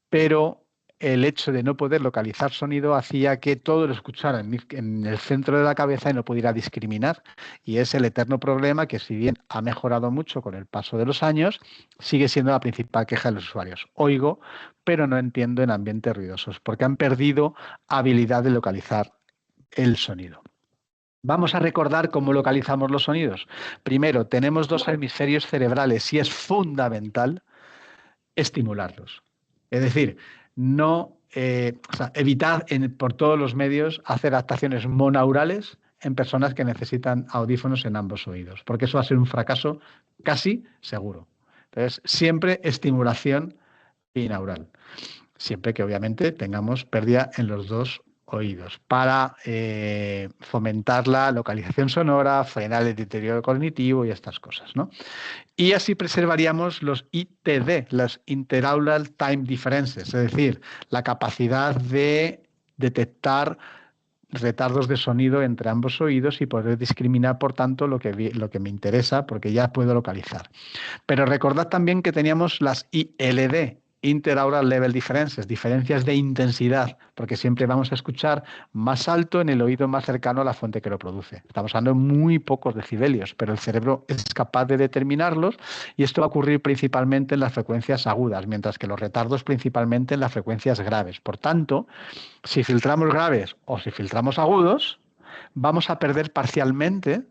pero el hecho de no poder localizar sonido hacía que todo lo escuchara en el centro de la cabeza y no pudiera discriminar. Y es el eterno problema que, si bien ha mejorado mucho con el paso de los años, sigue siendo la principal queja de los usuarios. Oigo, pero no entiendo en ambientes ruidosos, porque han perdido habilidad de localizar el sonido. Vamos a recordar cómo localizamos los sonidos. Primero, tenemos dos hemisferios cerebrales y es fundamental estimularlos. Es decir, no evitar por todos los medios hacer adaptaciones monaurales en personas que necesitan audífonos en ambos oídos, porque eso va a ser un fracaso casi seguro. Entonces, siempre estimulación binaural, siempre que obviamente tengamos pérdida en los dos oídos para fomentar la localización sonora, frenar el deterioro cognitivo y estas cosas, ¿no? Y así preservaríamos los ITD, los Interaural Time Differences, es decir, la capacidad de detectar retardos de sonido entre ambos oídos y poder discriminar, por tanto, lo que me interesa, porque ya puedo localizar. Pero recordad también que teníamos las ILD, Interaural Level Differences, diferencias de intensidad, porque siempre vamos a escuchar más alto en el oído más cercano a la fuente que lo produce. Estamos hablando de muy pocos decibelios, pero el cerebro es capaz de determinarlos y esto va a ocurrir principalmente en las frecuencias agudas, mientras que los retardos principalmente en las frecuencias graves. Por tanto, si filtramos graves o si filtramos agudos, vamos a perder parcialmente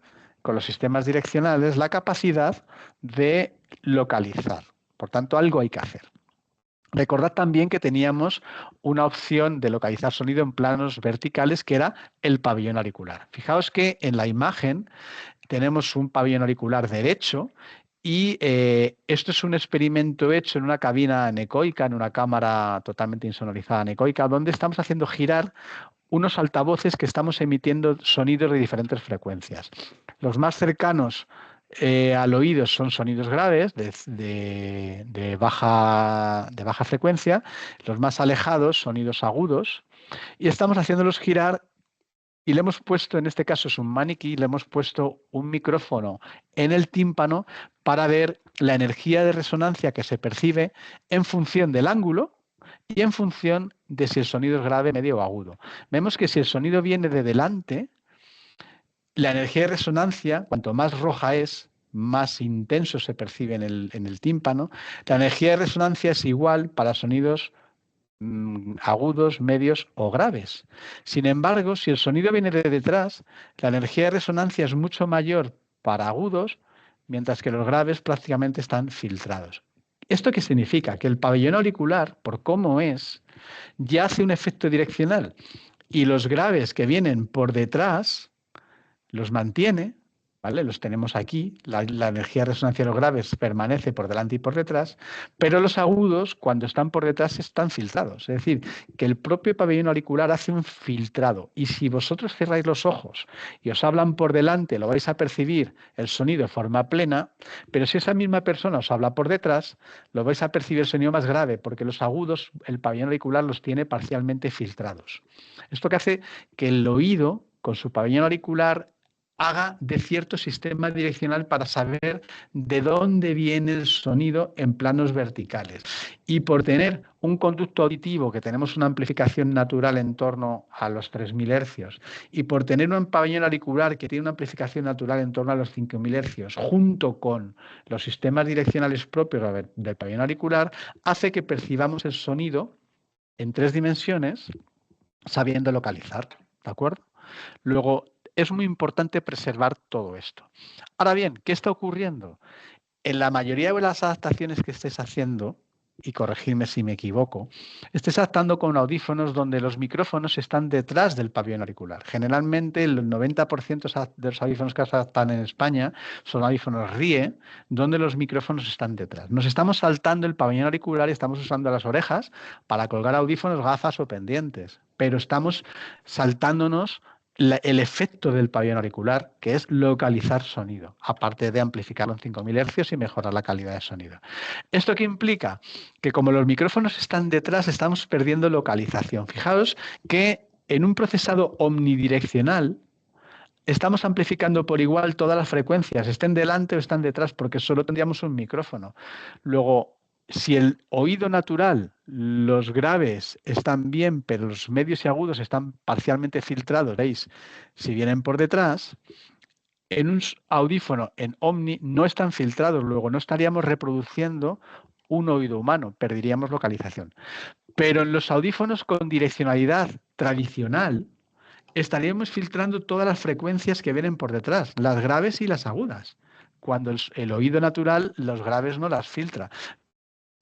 con los sistemas direccionales la capacidad de localizar. Por tanto, algo hay que hacer. Recordad también que teníamos una opción de localizar sonido en planos verticales, que era el pabellón auricular. Fijaos que en la imagen tenemos un pabellón auricular derecho y esto es un experimento hecho en una cabina anecoica, en una cámara totalmente insonorizada anecoica, donde estamos haciendo girar unos altavoces que estamos emitiendo sonidos de diferentes frecuencias. Los más cercanos al oído son sonidos graves de baja frecuencia, los más alejados sonidos agudos, y estamos haciéndolos girar y le hemos puesto, en este caso es un maniquí, le hemos puesto un micrófono en el tímpano para ver la energía de resonancia que se percibe en función del ángulo y en función de si el sonido es grave, medio o agudo. Vemos que si el sonido viene de delante, la energía de resonancia, cuanto más roja es, más intenso se percibe en el tímpano. La energía de resonancia es igual para sonidos agudos, medios o graves. Sin embargo, si el sonido viene de detrás, la energía de resonancia es mucho mayor para agudos, mientras que los graves prácticamente están filtrados. ¿Esto qué significa? Que el pabellón auricular, por cómo es, ya hace un efecto direccional y los graves que vienen por detrás los mantiene, ¿vale? Los tenemos aquí, la energía de resonancia de los graves permanece por delante y por detrás, pero los agudos, cuando están por detrás, están filtrados. Es decir, que el propio pabellón auricular hace un filtrado. Y si vosotros cerráis los ojos y os hablan por delante, lo vais a percibir el sonido de forma plena, pero si esa misma persona os habla por detrás, lo vais a percibir el sonido más grave, porque los agudos, el pabellón auricular los tiene parcialmente filtrados. Esto que hace que el oído, con su pabellón auricular, haga de cierto sistema direccional para saber de dónde viene el sonido en planos verticales. Y por tener un conducto auditivo, que tenemos una amplificación natural en torno a los 3.000 hercios, y por tener un pabellón auricular que tiene una amplificación natural en torno a los 5.000 hercios, junto con los sistemas direccionales propios del pabellón auricular, hace que percibamos el sonido en 3 dimensiones sabiendo localizar, ¿de acuerdo? Luego, es muy importante preservar todo esto. Ahora bien, ¿qué está ocurriendo? En la mayoría de las adaptaciones que estés haciendo, y corregidme si me equivoco, estés adaptando con audífonos donde los micrófonos están detrás del pabellón auricular. Generalmente el 90% de los audífonos que se adaptan en España son audífonos RIE, donde los micrófonos están detrás. Nos estamos saltando el pabellón auricular y estamos usando las orejas para colgar audífonos, gafas o pendientes, pero estamos saltándonos el efecto del pabellón auricular, que es localizar sonido, aparte de amplificarlo en 5.000 hercios y mejorar la calidad de sonido. ¿Esto qué implica? Que como los micrófonos están detrás, estamos perdiendo localización. Fijaos que en un procesado omnidireccional estamos amplificando por igual todas las frecuencias, estén delante o están detrás, porque solo tendríamos un micrófono. Luego, si el oído natural, los graves están bien, pero los medios y agudos están parcialmente filtrados, ¿veis? Si vienen por detrás, en un audífono en Omni no están filtrados, luego no estaríamos reproduciendo un oído humano, perderíamos localización. Pero en los audífonos con direccionalidad tradicional, estaríamos filtrando todas las frecuencias que vienen por detrás, las graves y las agudas. Cuando el oído natural, los graves no las filtra.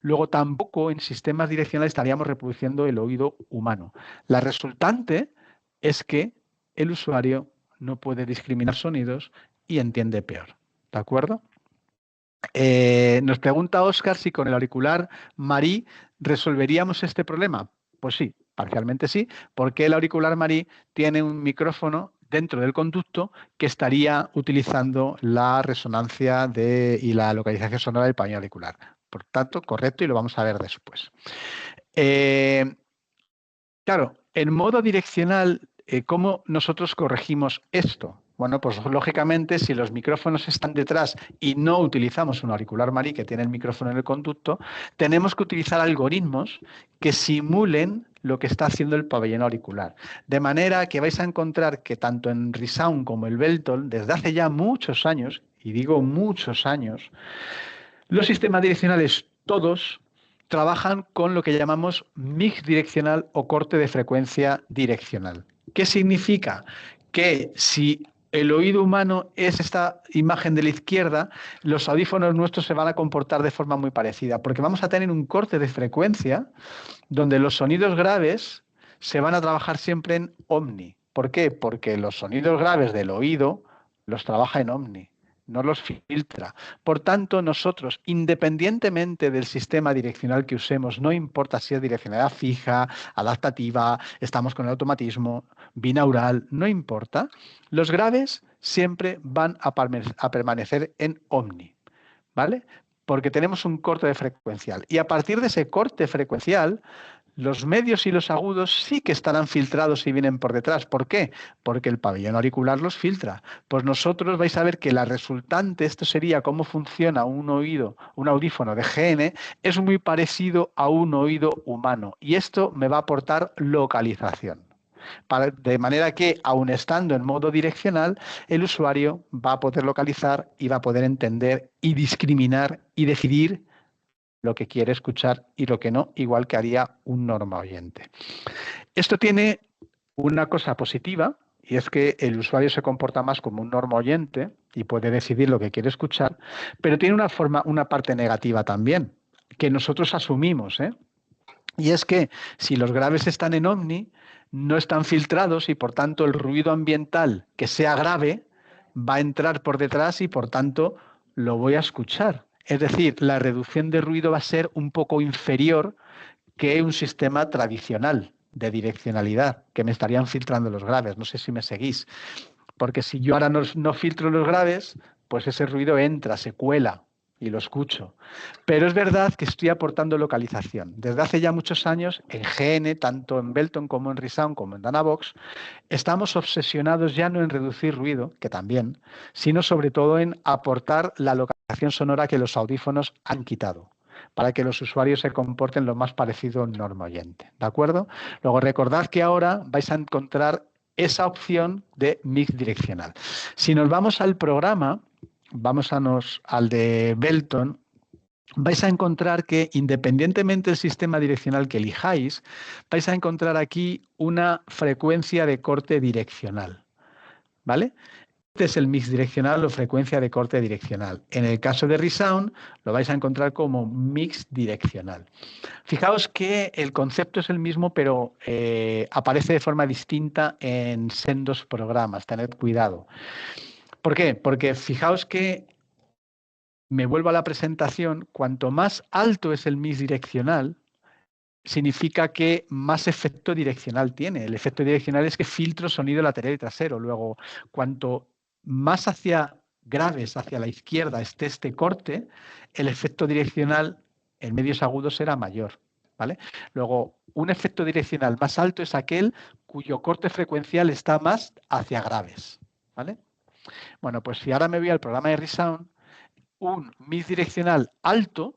Luego tampoco en sistemas direccionales estaríamos reproduciendo el oído humano. La resultante es que el usuario no puede discriminar sonidos y entiende peor. ¿De acuerdo? Nos pregunta Óscar si con el auricular Marí resolveríamos este problema. Pues sí, parcialmente sí, porque el auricular Marí tiene un micrófono dentro del conducto que estaría utilizando la resonancia y la localización sonora del pabellón auricular. Por tanto, correcto, y lo vamos a ver después. Claro, en modo direccional, ¿cómo nosotros corregimos esto? Bueno, pues lógicamente, si los micrófonos están detrás y no utilizamos un auricular Marí que tiene el micrófono en el conducto, tenemos que utilizar algoritmos que simulen lo que está haciendo el pabellón auricular. De manera que vais a encontrar que tanto en ReSound como en Beltone, desde hace ya muchos años, y digo muchos años, los sistemas direccionales todos trabajan con lo que llamamos mix direccional o corte de frecuencia direccional. ¿Qué significa? Que si el oído humano es esta imagen de la izquierda, los audífonos nuestros se van a comportar de forma muy parecida, porque vamos a tener un corte de frecuencia donde los sonidos graves se van a trabajar siempre en omni. ¿Por qué? Porque los sonidos graves del oído los trabaja en omni, no los filtra. Por tanto, nosotros, independientemente del sistema direccional que usemos, no importa si es direccionalidad fija, adaptativa, estamos con el automatismo, binaural, no importa, los graves siempre van a permanecer en omni, ¿vale? Porque tenemos un corte de frecuencial. Y a partir de ese corte frecuencial, los medios y los agudos sí que estarán filtrados si vienen por detrás. ¿Por qué? Porque el pabellón auricular los filtra. Pues nosotros vais a ver que la resultante, esto sería cómo funciona un oído, un audífono de GN, es muy parecido a un oído humano. Y esto me va a aportar localización. De manera que, aun estando en modo direccional, el usuario va a poder localizar y va a poder entender y discriminar y decidir lo que quiere escuchar y lo que no, igual que haría un norma oyente. Esto tiene una cosa positiva, y es que el usuario se comporta más como un norma oyente y puede decidir lo que quiere escuchar, pero tiene una parte negativa también, que nosotros asumimos, ¿eh? Y es que si los graves están en omni, no están filtrados y por tanto el ruido ambiental que sea grave va a entrar por detrás y por tanto lo voy a escuchar. Es decir, la reducción de ruido va a ser un poco inferior que un sistema tradicional de direccionalidad, que me estarían filtrando los graves. No sé si me seguís. Porque si yo ahora no filtro los graves, pues ese ruido entra, se cuela y lo escucho. Pero es verdad que estoy aportando localización. Desde hace ya muchos años, en GN, tanto en Belton como en Resound, como en Dynavox, estamos obsesionados ya no en reducir ruido, que también, sino sobre todo en aportar la localización sonora que los audífonos han quitado, para que los usuarios se comporten lo más parecido a un norma oyente. ¿De acuerdo? Luego recordad que ahora vais a encontrar esa opción de mix direccional. Si nos vamos al programa, al de Belton, vais a encontrar que independientemente del sistema direccional que elijáis, vais a encontrar aquí una frecuencia de corte direccional, ¿vale? Este es el mix direccional o frecuencia de corte direccional. En el caso de Resound lo vais a encontrar como mix direccional. Fijaos que el concepto es el mismo, pero aparece de forma distinta en sendos programas. Tened cuidado. ¿Por qué? Porque fijaos que me vuelvo a la presentación, cuanto más alto es el mix direccional, significa que más efecto direccional tiene. El efecto direccional es que filtro sonido lateral y trasero. Luego, cuanto más hacia graves, hacia la izquierda esté este corte, el efecto direccional en medios agudos será mayor, ¿vale? Luego, un efecto direccional más alto es aquel cuyo corte frecuencial está más hacia graves, ¿vale? Bueno, pues si ahora me voy al programa de Resound, un mix direccional alto,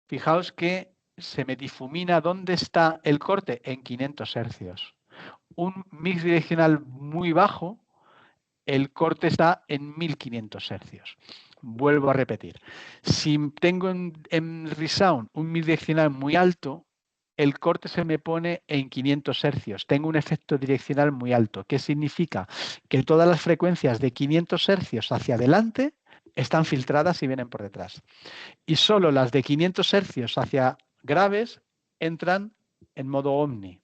fijaos que se me difumina dónde está el corte en 500 hercios. Un mix direccional muy bajo, el corte está en 1500 hercios. Vuelvo a repetir. Si tengo en Resound un mix direccional muy alto, el corte se me pone en 500 hercios. Tengo un efecto direccional muy alto. ¿Qué significa? Que todas las frecuencias de 500 hercios hacia adelante están filtradas y vienen por detrás. Y solo las de 500 hercios hacia graves entran en modo omni,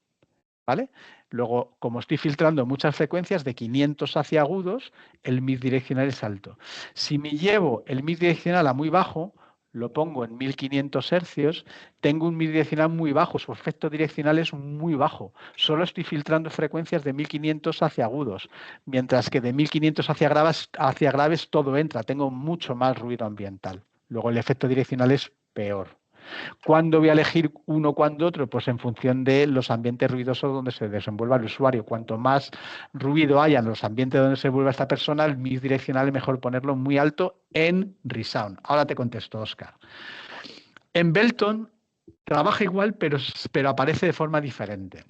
¿vale? Luego, como estoy filtrando muchas frecuencias de 500 hacia agudos, el mix direccional es alto. Si me llevo el mix direccional a muy bajo, lo pongo en 1500 hercios, tengo un mix direccional muy bajo, su efecto direccional es muy bajo. Solo estoy filtrando frecuencias de 1500 hacia agudos, mientras que de 1500 hacia graves todo entra, tengo mucho más ruido ambiental. Luego el efecto direccional es peor. ¿Cuándo voy a elegir uno, cuándo otro? Pues en función de los ambientes ruidosos donde se desenvuelva el usuario. Cuanto más ruido haya en los ambientes donde se desenvuelva esta persona, el mix direccional es mejor ponerlo muy alto en Resound. Ahora te contesto, Óscar. En Belton trabaja igual, pero aparece de forma diferente.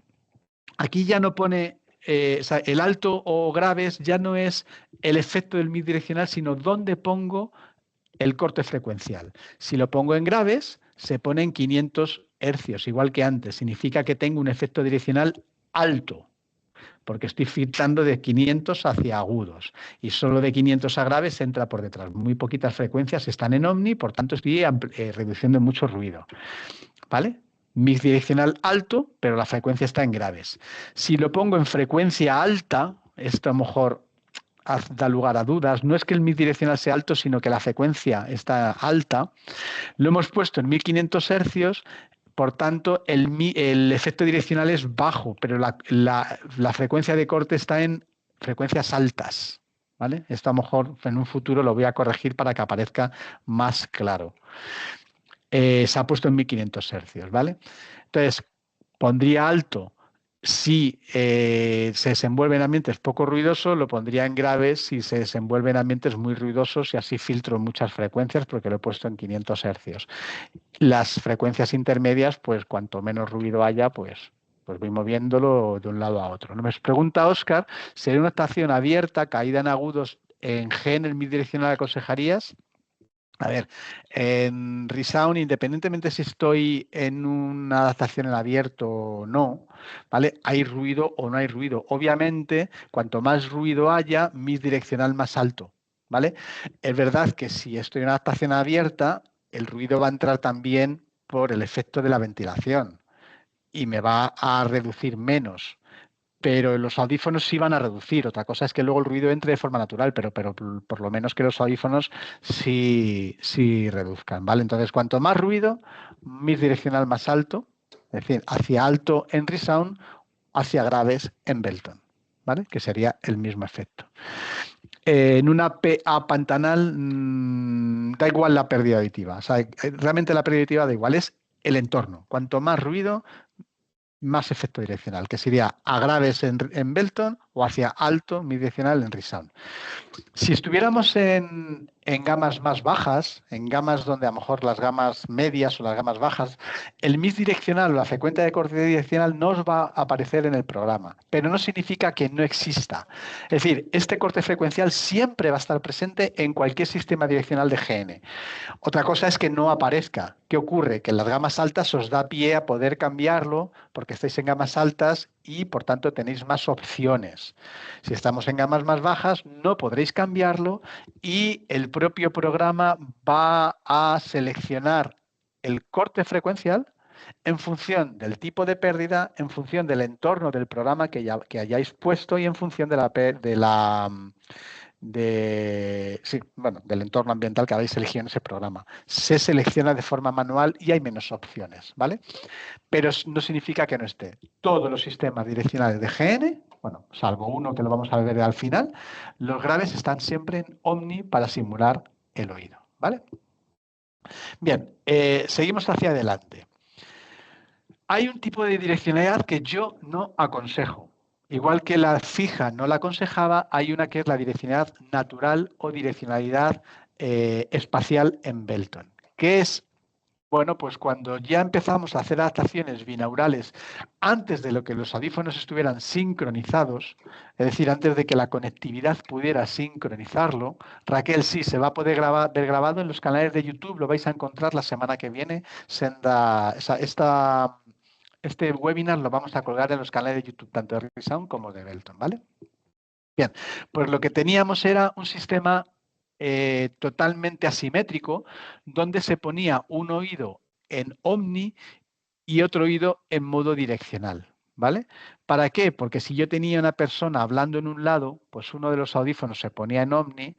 Aquí ya no pone o sea, el alto o graves ya no es el efecto del mix direccional, sino dónde pongo el corte frecuencial. Si lo pongo en graves, se pone en 500 hercios, igual que antes. Significa que tengo un efecto direccional alto. porque estoy filtrando de 500 hacia agudos y solo de 500 a graves entra por detrás. Muy poquitas frecuencias están en omni, por tanto estoy reduciendo mucho ruido, ¿vale? Mix direccional alto, pero la frecuencia está en graves. Si lo pongo en frecuencia alta, esto a lo mejor da lugar a dudas. No es que el mix direccional sea alto, sino que la frecuencia está alta. Lo hemos puesto en 1500 hercios, por tanto, el efecto direccional es bajo, pero la frecuencia de corte está en frecuencias altas, ¿vale? Esto a lo mejor en un futuro lo voy a corregir para que aparezca más claro. Se ha puesto en 1500 hercios, ¿vale? Entonces, pondría alto si se desenvuelve en ambientes poco ruidosos, lo pondría en graves si se desenvuelve en ambientes muy ruidosos y así filtro muchas frecuencias porque lo he puesto en 500 hercios. Las frecuencias intermedias, pues cuanto menos ruido haya, pues voy moviéndolo de un lado a otro. Me pregunta Óscar, ¿sería una estación abierta, caída en agudos en G en el bidireccional aconsejarías? A ver, en Resound, independientemente si estoy en una adaptación en abierto o no, ¿vale? Hay ruido o no hay ruido. Obviamente, cuanto más ruido haya, mix direccional más alto, ¿vale? Es verdad que si estoy en una adaptación abierta, el ruido va a entrar también por el efecto de la ventilación y me va a reducir menos. Pero los audífonos sí van a reducir. Otra cosa es que luego el ruido entre de forma natural, pero por lo menos que los audífonos sí reduzcan, ¿vale? Entonces, cuanto más ruido, mix direccional más alto, es decir, hacia alto en Resound, hacia graves en Belton, ¿vale? Que sería el mismo efecto. En una PA Pantanal da igual la pérdida auditiva. O sea, realmente la pérdida auditiva da igual, es el entorno. Cuanto más ruido, más efecto direccional, que sería a graves en Belton o hacia alto bidireccional en Resound. Si estuviéramos en gamas más bajas, en gamas donde a lo mejor las gamas medias o las gamas bajas, el mix direccional o la frecuencia de corte direccional no os va a aparecer en el programa, pero no significa que no exista. Es decir, este corte frecuencial siempre va a estar presente en cualquier sistema direccional de GN. Otra cosa es que no aparezca. ¿Qué ocurre? Que en las gamas altas os da pie a poder cambiarlo porque estáis en gamas altas y por tanto tenéis más opciones. Si estamos en gamas más bajas no podréis cambiarlo y el propio programa va a seleccionar el corte frecuencial en función del tipo de pérdida, en función del entorno del programa que hayáis puesto y en función del entorno ambiental que habéis elegido en ese programa. Se selecciona de forma manual y hay menos opciones, ¿vale? Pero no significa que no esté. Todos los sistemas direccionales de GN, bueno, salvo uno que lo vamos a ver al final, los graves están siempre en Omni para simular el oído, ¿vale? Bien, seguimos hacia adelante. Hay un tipo de direccionalidad que yo no aconsejo. Igual que la fija no la aconsejaba, hay una que es la direccionalidad natural o direccionalidad espacial en Belton. ¿Qué es? Bueno, pues cuando ya empezamos a hacer adaptaciones binaurales antes de lo que los audífonos estuvieran sincronizados, es decir, antes de que la conectividad pudiera sincronizarlo, Raquel, sí, se va a poder ver grabado en los canales de YouTube, lo vais a encontrar la semana que viene. Este webinar lo vamos a colgar en los canales de YouTube, tanto de Resound como de Belton, ¿vale? Bien, pues lo que teníamos era un sistema totalmente asimétrico, donde se ponía un oído en omni y otro oído en modo direccional, ¿vale? ¿Para qué? Porque si yo tenía una persona hablando en un lado, pues uno de los audífonos se ponía en omni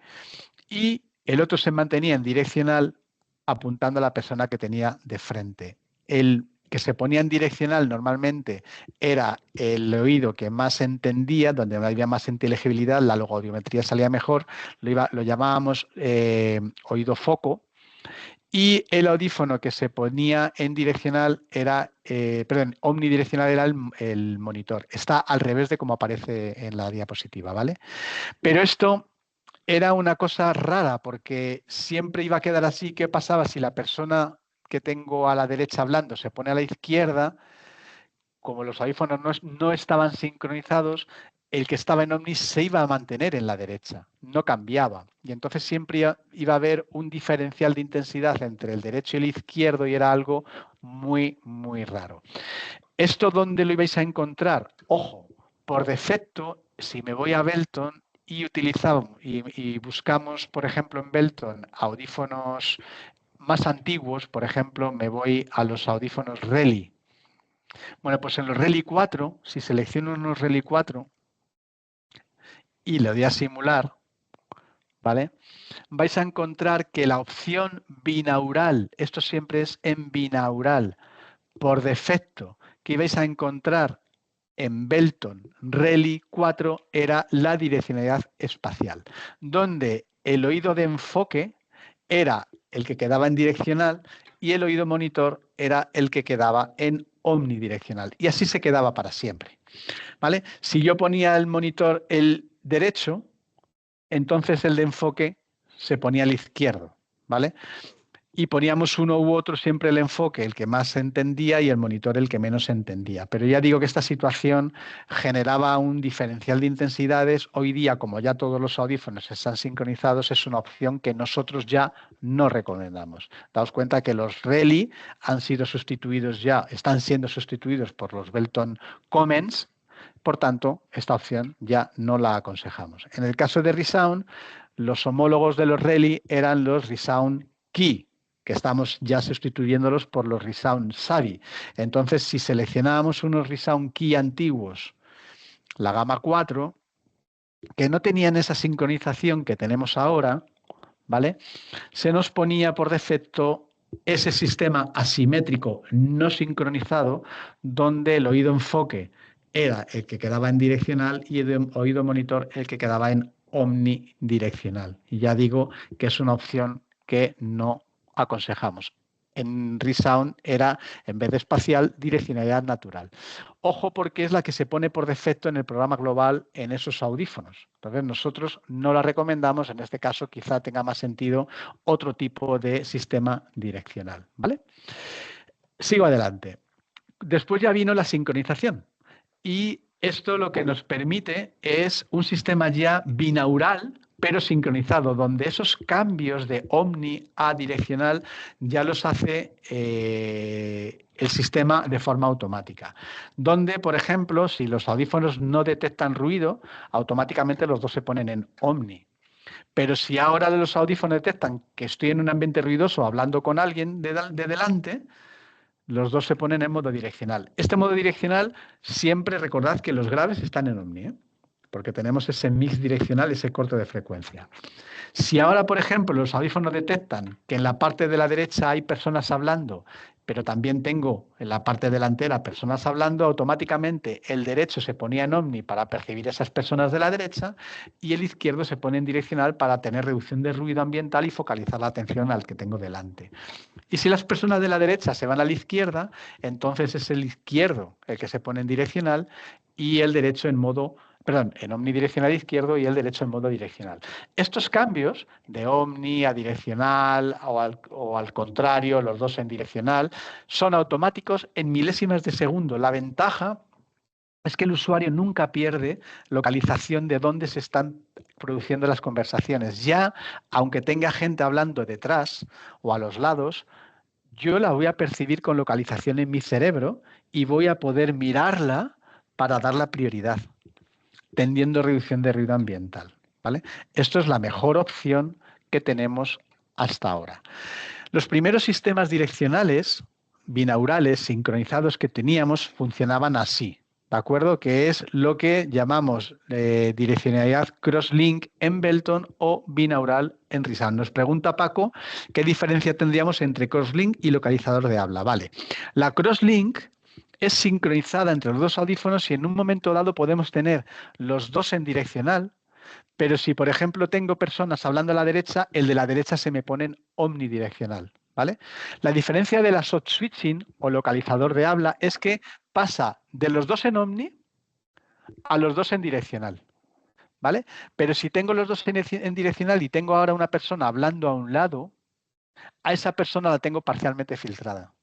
y el otro se mantenía en direccional apuntando a la persona que tenía de frente. El que se ponía en direccional normalmente era el oído que más entendía, donde había más inteligibilidad, la logaudiometría salía mejor, lo llamábamos oído foco, y el audífono que se ponía en direccional era, omnidireccional era el monitor. Está al revés de como aparece en la diapositiva, ¿vale? Pero esto era una cosa rara porque siempre iba a quedar así. ¿Qué pasaba si la persona que tengo a la derecha hablando se pone a la izquierda? Como los audífonos no estaban sincronizados, el que estaba en Omni se iba a mantener en la derecha, no cambiaba. Y entonces siempre iba a haber un diferencial de intensidad entre el derecho y el izquierdo y era algo muy, muy raro. ¿Esto dónde lo ibais a encontrar? Ojo, por defecto, si me voy a Belton y buscamos, por ejemplo, en Belton audífonos más antiguos, por ejemplo, me voy a los audífonos Reli. Bueno, pues en los Reli 4, si selecciono unos Reli 4 y le doy a simular, ¿vale? Vais a encontrar que la opción binaural, esto siempre es en binaural, por defecto, que vais a encontrar en Belton Reli 4 era la direccionalidad espacial, donde el oído de enfoque era el que quedaba en direccional y el oído monitor era el que quedaba en omnidireccional. Y así se quedaba para siempre, ¿vale? Si yo ponía el monitor el derecho, entonces el de enfoque se ponía al izquierdo, ¿vale? Y poníamos uno u otro, siempre el enfoque, el que más entendía, y el monitor el que menos entendía. Pero ya digo que esta situación generaba un diferencial de intensidades. Hoy día, como ya todos los audífonos están sincronizados, es una opción que nosotros ya no recomendamos. Daos cuenta que los Reli han sido sustituidos ya, están siendo sustituidos por los Belton Commons. Por tanto, esta opción ya no la aconsejamos. En el caso de ReSound, los homólogos de los Reli eran los ReSound Key, que estamos ya sustituyéndolos por los ReSound Savvy. Entonces, si seleccionábamos unos ReSound Key antiguos, la gama 4, que no tenían esa sincronización que tenemos ahora, ¿vale? Se nos ponía por defecto ese sistema asimétrico no sincronizado, donde el oído enfoque era el que quedaba en direccional y el oído monitor el que quedaba en omnidireccional. Y ya digo que es una opción que no aconsejamos. En ReSound era, en vez de espacial, direccionalidad natural. Ojo, porque es la que se pone por defecto en el programa global en esos audífonos. Entonces nosotros no la recomendamos. En este caso quizá tenga más sentido otro tipo de sistema direccional, ¿vale? Sigo adelante. Después ya vino la sincronización. Y esto lo que nos permite es un sistema ya binaural, pero sincronizado, donde esos cambios de omni a direccional ya los hace el sistema de forma automática. Donde, por ejemplo, si los audífonos no detectan ruido, automáticamente los dos se ponen en omni. Pero si ahora los audífonos detectan que estoy en un ambiente ruidoso hablando con alguien de delante, los dos se ponen en modo direccional. Este modo direccional, siempre recordad que los graves están en omni, ¿eh? Porque tenemos ese mix direccional, ese corte de frecuencia. Si ahora, por ejemplo, los audífonos detectan que en la parte de la derecha hay personas hablando, pero también tengo en la parte delantera personas hablando, automáticamente el derecho se ponía en omni para percibir esas personas de la derecha y el izquierdo se pone en direccional para tener reducción de ruido ambiental y focalizar la atención al que tengo delante. Y si las personas de la derecha se van a la izquierda, entonces es el izquierdo el que se pone en direccional y el derecho en modo, perdón, en omnidireccional izquierdo y el derecho en modo direccional. Estos cambios de omni a direccional o al contrario, los dos en direccional, son automáticos en milésimas de segundo. La ventaja es que el usuario nunca pierde localización de dónde se están produciendo las conversaciones. Ya, aunque tenga gente hablando detrás o a los lados, yo la voy a percibir con localización en mi cerebro y voy a poder mirarla para dar la prioridad, tendiendo reducción de ruido ambiental, ¿vale? Esto es la mejor opción que tenemos hasta ahora. Los primeros sistemas direccionales binaurales sincronizados que teníamos funcionaban así, ¿de acuerdo? Que es lo que llamamos direccionalidad crosslink en Belton o binaural en ReSound. Nos pregunta Paco qué diferencia tendríamos entre crosslink y localizador de habla. Vale, la crosslink es sincronizada entre los dos audífonos y en un momento dado podemos tener los dos en direccional, pero si, por ejemplo, tengo personas hablando a la derecha, el de la derecha se me pone en omnidireccional, ¿vale? La diferencia de la soft switching o localizador de habla es que pasa de los dos en omni a los dos en direccional, ¿vale? Pero si tengo los dos en direccional y tengo ahora una persona hablando a un lado, a esa persona la tengo parcialmente filtrada.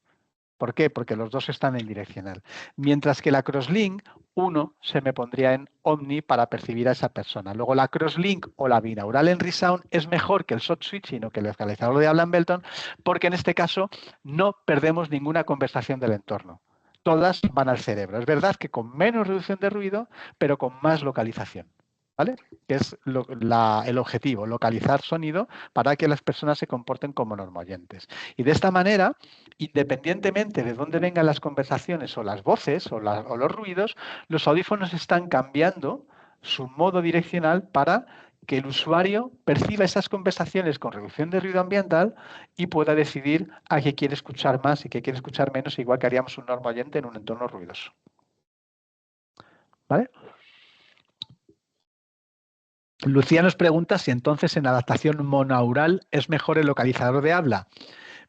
¿Por qué? Porque los dos están en direccional. Mientras que la crosslink, uno se me pondría en omni para percibir a esa persona. Luego la crosslink o la binaural en ReSound es mejor que el soft switching o que el localizador de habla en Belton, porque en este caso no perdemos ninguna conversación del entorno. todas van al cerebro. Es verdad que con menos reducción de ruido, pero con más localización. ¿Vale? Que es el objetivo, localizar sonido para que las personas se comporten como normoyentes. Y de esta manera, independientemente de dónde vengan las conversaciones o las voces o los ruidos, los audífonos están cambiando su modo direccional para que el usuario perciba esas conversaciones con reducción de ruido ambiental y pueda decidir a qué quiere escuchar más y qué quiere escuchar menos, igual que haríamos un normoyente en un entorno ruidoso. ¿Vale? Lucía nos pregunta si entonces en adaptación monaural es mejor el localizador de habla.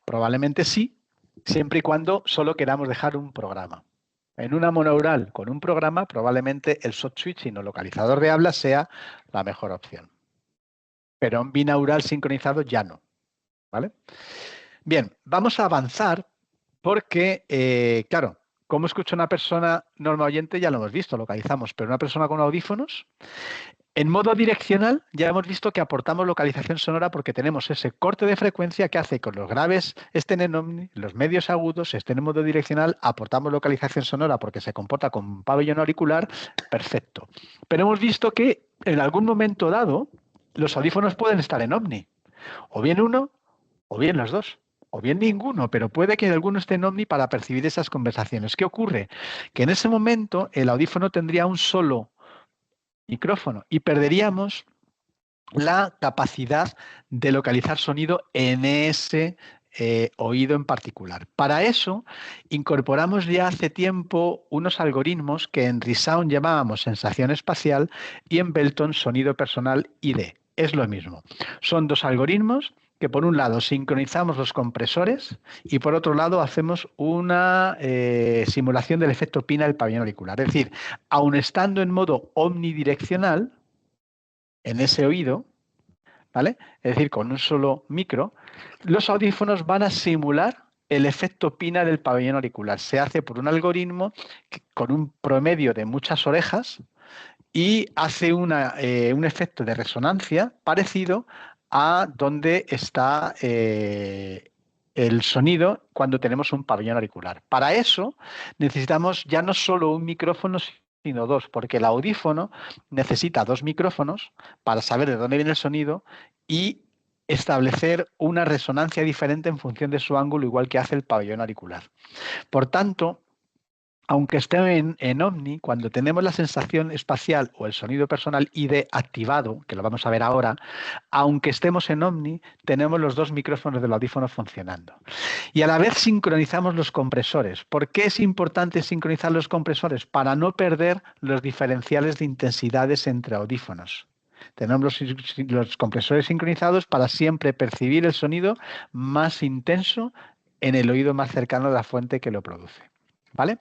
Probablemente sí, siempre y cuando solo queramos dejar un programa. En una monaural con un programa, probablemente el soft switching o localizador de habla sea la mejor opción. Pero en binaural sincronizado ya no. ¿Vale? Bien, vamos a avanzar porque, claro, ¿cómo escucha una persona normal oyente? Ya lo hemos visto, localizamos, pero una persona con audífonos. En modo direccional ya hemos visto que aportamos localización sonora porque tenemos ese corte de frecuencia que hace que los graves estén en omni, los medios agudos estén en modo direccional, aportamos localización sonora porque se comporta como un pabellón auricular, perfecto. Pero hemos visto que en algún momento dado los audífonos pueden estar en omni, o bien uno o bien los dos, o bien ninguno, pero puede que alguno esté en omni para percibir esas conversaciones. ¿Qué ocurre? Que en ese momento el audífono tendría un solo micrófono y perderíamos la capacidad de localizar sonido en ese oído en particular. Para eso incorporamos ya hace tiempo unos algoritmos que en Resound llamábamos sensación espacial y en Belton sonido personal ID. Es lo mismo. Son dos algoritmos que por un lado sincronizamos los compresores y por otro lado hacemos una simulación del efecto Pina del pabellón auricular. Es decir, aun estando en modo omnidireccional, en ese oído, ¿vale? Es decir, con un solo micro, los audífonos van a simular el efecto Pina del pabellón auricular. Se hace por un algoritmo con un promedio de muchas orejas y hace un efecto de resonancia parecido a donde está el sonido cuando tenemos un pabellón auricular. Para eso necesitamos ya no solo un micrófono, sino dos, porque el audífono necesita dos micrófonos para saber de dónde viene el sonido y establecer una resonancia diferente en función de su ángulo, igual que hace el pabellón auricular. Por tanto, aunque esté en Omni, cuando tenemos la sensación espacial o el sonido personal ID activado, que lo vamos a ver ahora, aunque estemos en Omni, tenemos los dos micrófonos del audífono funcionando. Y a la vez sincronizamos los compresores. ¿Por qué es importante sincronizar los compresores? Para no perder los diferenciales de intensidades entre audífonos. Tenemos los compresores sincronizados para siempre percibir el sonido más intenso en el oído más cercano a la fuente que lo produce. ¿Vale?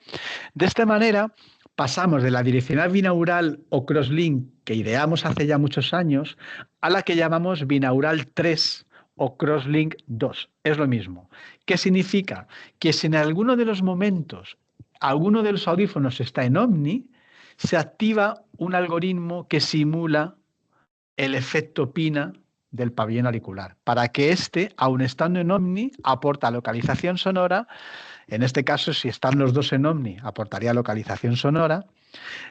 De esta manera pasamos de la direccional binaural o crosslink que ideamos hace ya muchos años a la que llamamos binaural 3 o crosslink 2. Es lo mismo. ¿Qué significa? Que si en alguno de los momentos alguno de los audífonos está en omni, se activa un algoritmo que simula el efecto Pina del pabellón auricular, para que éste, aun estando en omni, aporta localización sonora. En este caso, si están los dos en omni, aportaría localización sonora.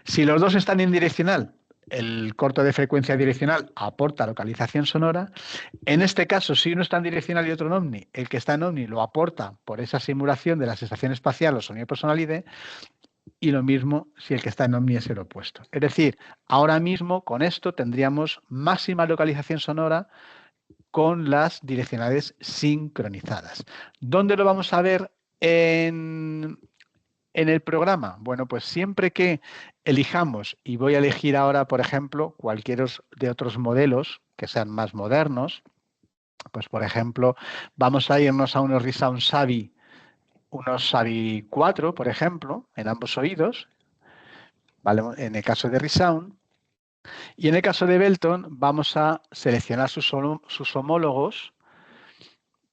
Si los dos están en direccional, el corto de frecuencia direccional aporta localización sonora. En este caso, si uno está en direccional y otro en omni, el que está en omni lo aporta por esa simulación de la sensación espacial o sonido personal ID, y lo mismo si el que está en omni es el opuesto. Es decir, ahora mismo con esto tendríamos máxima localización sonora con las direccionales sincronizadas. ¿Dónde lo vamos a ver en el programa? Bueno, pues siempre que elijamos, y voy a elegir ahora, por ejemplo, cualquiera de otros modelos que sean más modernos, pues por ejemplo, vamos a irnos a unos Resound Savi, unos Savi 4, por ejemplo, en ambos oídos, ¿vale? En el caso de Resound. Y en el caso de Belton, vamos a seleccionar sus homólogos,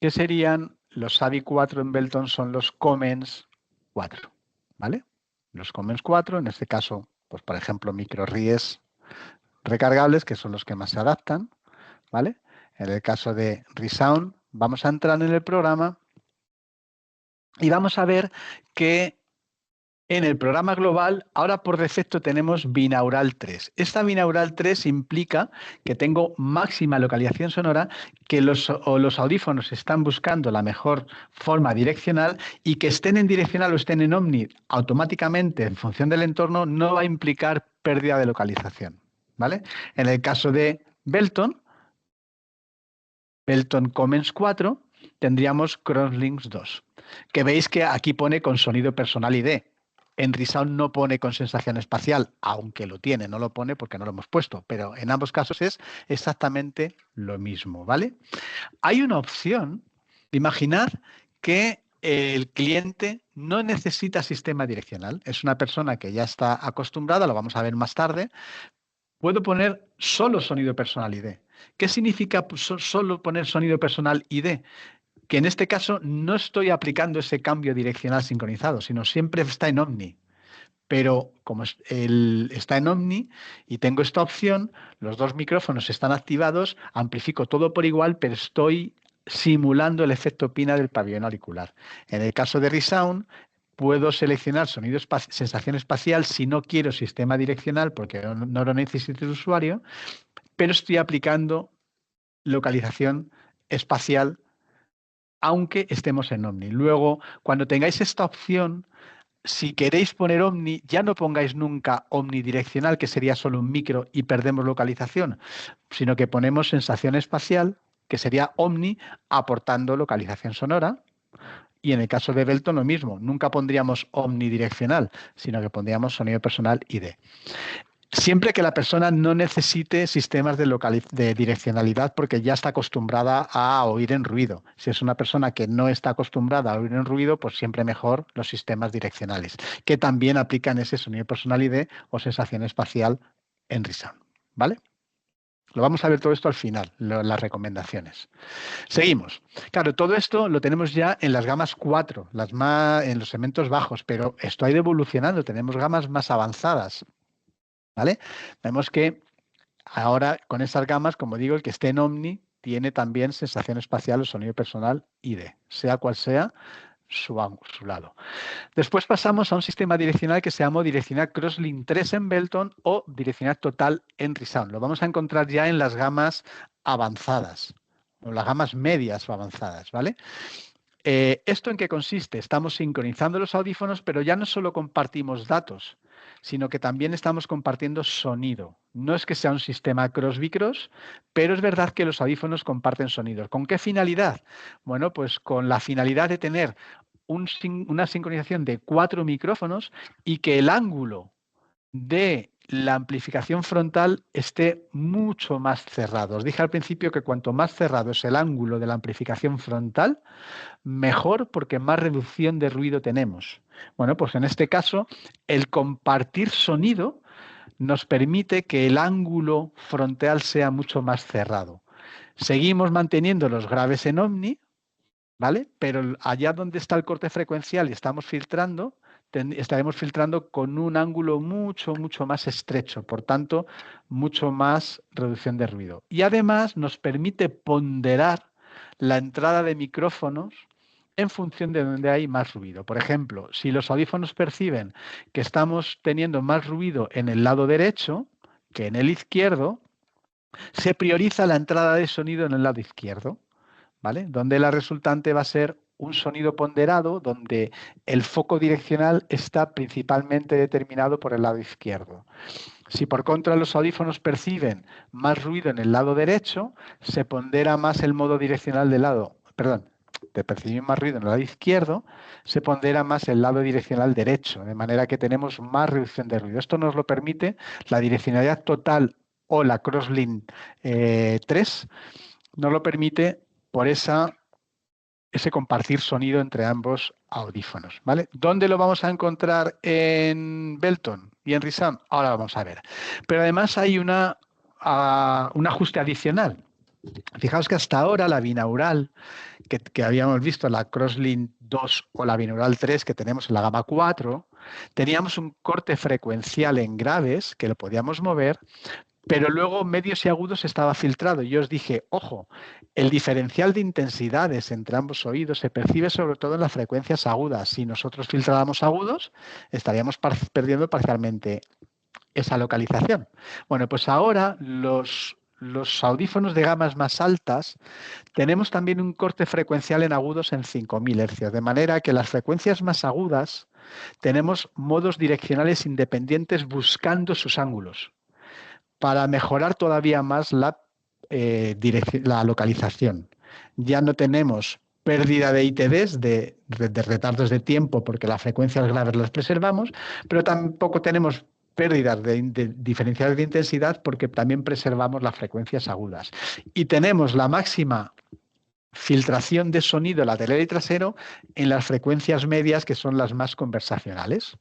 que serían los Savi 4 en Belton, son los Comens 4, ¿vale? Los Comens 4, en este caso, pues por ejemplo, microRIES recargables, que son los que más se adaptan, ¿vale? En el caso de Resound, vamos a entrar en el programa y vamos a ver que En el programa global, ahora por defecto tenemos binaural 3. Esta binaural 3 implica que tengo máxima localización sonora, que los audífonos están buscando la mejor forma direccional y que estén en direccional o estén en omni automáticamente en función del entorno no va a implicar pérdida de localización, ¿vale? En el caso de Belton Commons 4, tendríamos Crosslinks 2, que veis que aquí pone con sonido personal ID. En Resound no pone con sensación espacial, aunque lo tiene, no lo pone porque no lo hemos puesto, pero en ambos casos es exactamente lo mismo, ¿vale? Hay una opción de imaginar que el cliente no necesita sistema direccional, es una persona que ya está acostumbrada, lo vamos a ver más tarde. Puedo poner solo sonido personal ID. ¿Qué significa solo poner sonido personal ID? Que en este caso no estoy aplicando ese cambio direccional sincronizado, sino siempre está en Omni. Pero como está en Omni y tengo esta opción, los dos micrófonos están activados, amplifico todo por igual, pero estoy simulando el efecto Pina del pabellón auricular. En el caso de Resound, puedo seleccionar sonido sensación espacial si no quiero sistema direccional porque no lo necesita el usuario, pero estoy aplicando localización espacial aunque estemos en Omni. Luego, cuando tengáis esta opción, si queréis poner Omni, ya no pongáis nunca omnidireccional, que sería solo un micro y perdemos localización, sino que ponemos sensación espacial, que sería Omni, aportando localización sonora. Y en el caso de Belton lo mismo, nunca pondríamos omnidireccional, sino que pondríamos sonido personal ID. Siempre que la persona no necesite sistemas de direccionalidad porque ya está acostumbrada a oír en ruido. Si es una persona que no está acostumbrada a oír en ruido, pues siempre mejor los sistemas direccionales, que también aplican ese sonido personal ID o sensación espacial en Resound. ¿Vale? Lo vamos a ver todo esto al final, las recomendaciones. Seguimos. Claro, todo esto lo tenemos ya en las gamas 4, en los segmentos bajos, pero esto ha ido evolucionando. Tenemos gamas más avanzadas. ¿Vale? Vemos que ahora con esas gamas, como digo, el que esté en Omni tiene también sensación espacial o sonido personal ID, sea cual sea su lado. Después pasamos a un sistema direccional que se llama direccional Crosslink 3 en Belton o direccional total en Resound. Lo vamos a encontrar ya en las gamas avanzadas o las gamas medias o avanzadas, ¿vale? ¿Esto en qué consiste? Estamos sincronizando los audífonos, pero ya no solo compartimos datos, sino que también estamos compartiendo sonido. No es que sea un sistema cross-bicross, pero es verdad que los audífonos comparten sonidos. ¿Con qué finalidad? Bueno, pues con la finalidad de tener una sincronización de 4 micrófonos y que el ángulo de la amplificación frontal esté mucho más cerrado. Os dije al principio que cuanto más cerrado es el ángulo de la amplificación frontal, mejor porque más reducción de ruido tenemos. Bueno, pues en este caso, el compartir sonido nos permite que el ángulo frontal sea mucho más cerrado. Seguimos manteniendo los graves en Omni, ¿vale? Pero allá donde está el corte frecuencial y estamos filtrando, estaremos filtrando con un ángulo mucho más estrecho, por tanto, mucho más reducción de ruido. Y además nos permite ponderar la entrada de micrófonos en función de donde hay más ruido. Por ejemplo, si los audífonos perciben que estamos teniendo más ruido en el lado derecho que en el izquierdo, se prioriza la entrada de sonido en el lado izquierdo, ¿vale? Donde la resultante va a ser un sonido ponderado donde el foco direccional está principalmente determinado por el lado izquierdo. Si por contra los audífonos perciben más ruido en el lado derecho, se pondera más el modo direccional del lado, perdón, de percibir más ruido en el lado izquierdo, se pondera más el lado direccional derecho, de manera que tenemos más reducción de ruido. Esto nos lo permite la direccionalidad total o la Crosslink 3, nos lo permite por ese compartir sonido entre ambos audífonos, ¿vale? ¿Dónde lo vamos a encontrar en Belton y en Resound? Ahora lo vamos a ver. Pero además hay un ajuste adicional. Fijaos que hasta ahora la binaural que habíamos visto, la Crosslink 2 o la binaural 3 que tenemos en la gama 4, teníamos un corte frecuencial en graves que lo podíamos mover, pero luego medios y agudos estaba filtrado. Yo os dije, ojo, el diferencial de intensidades entre ambos oídos se percibe sobre todo en las frecuencias agudas. Si nosotros filtráramos agudos, estaríamos perdiendo parcialmente esa localización. Bueno, pues ahora los audífonos de gamas más altas tenemos también un corte frecuencial en agudos en 5000 Hz, de manera que las frecuencias más agudas tenemos modos direccionales independientes buscando sus ángulos para mejorar todavía más la localización. Ya no tenemos pérdida de ITDs, de retardos de tiempo, porque las frecuencias graves las preservamos, pero tampoco tenemos pérdidas de diferenciales de intensidad porque también preservamos las frecuencias agudas. Y tenemos la máxima filtración de sonido lateral y trasero en las frecuencias medias, que son las más conversacionales.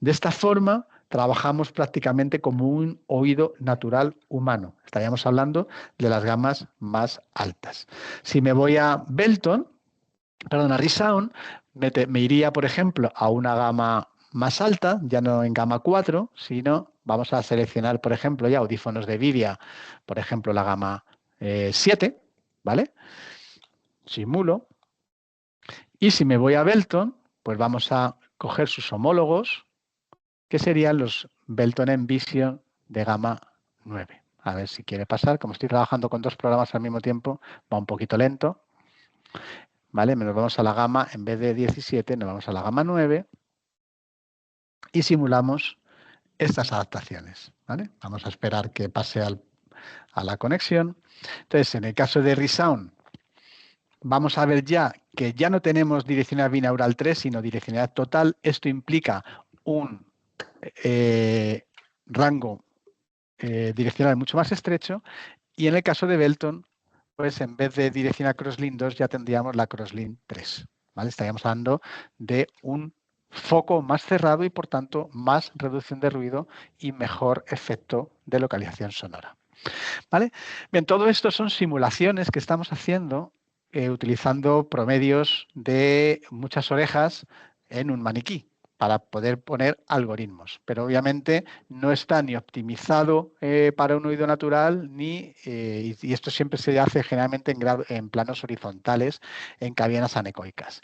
De esta forma, trabajamos prácticamente como un oído natural humano. Estaríamos hablando de las gamas más altas. Si me voy a Resound, me iría, por ejemplo, a una gama más alta, ya no en gama 4, sino vamos a seleccionar, por ejemplo, ya audífonos de Vidia, por ejemplo, la gama 7, ¿vale? Simulo. Y si me voy a Belton, pues vamos a coger sus homólogos, que serían los Belton Envision de gama 9. A ver si quiere pasar. Como estoy trabajando con dos programas al mismo tiempo, va un poquito lento. ¿Vale? Nos vamos a la gama, en vez de 17, nos vamos a la gama 9 y simulamos estas adaptaciones. ¿Vale? Vamos a esperar que pase a la conexión. Entonces, en el caso de Resound, vamos a ver ya que ya no tenemos direccionalidad binaural 3, sino direccionalidad total. Esto implica un rango direccional mucho más estrecho, y en el caso de Belton, pues en vez de direccional crosslink 2 ya tendríamos la crosslink 3. ¿Vale? Estaríamos hablando de un foco más cerrado y por tanto más reducción de ruido y mejor efecto de localización sonora. ¿Vale? Bien, todo esto son simulaciones que estamos haciendo utilizando promedios de muchas orejas en un maniquí para poder poner algoritmos. Pero obviamente no está ni optimizado para un oído natural, y esto siempre se hace generalmente en planos horizontales, en cabinas anecoicas.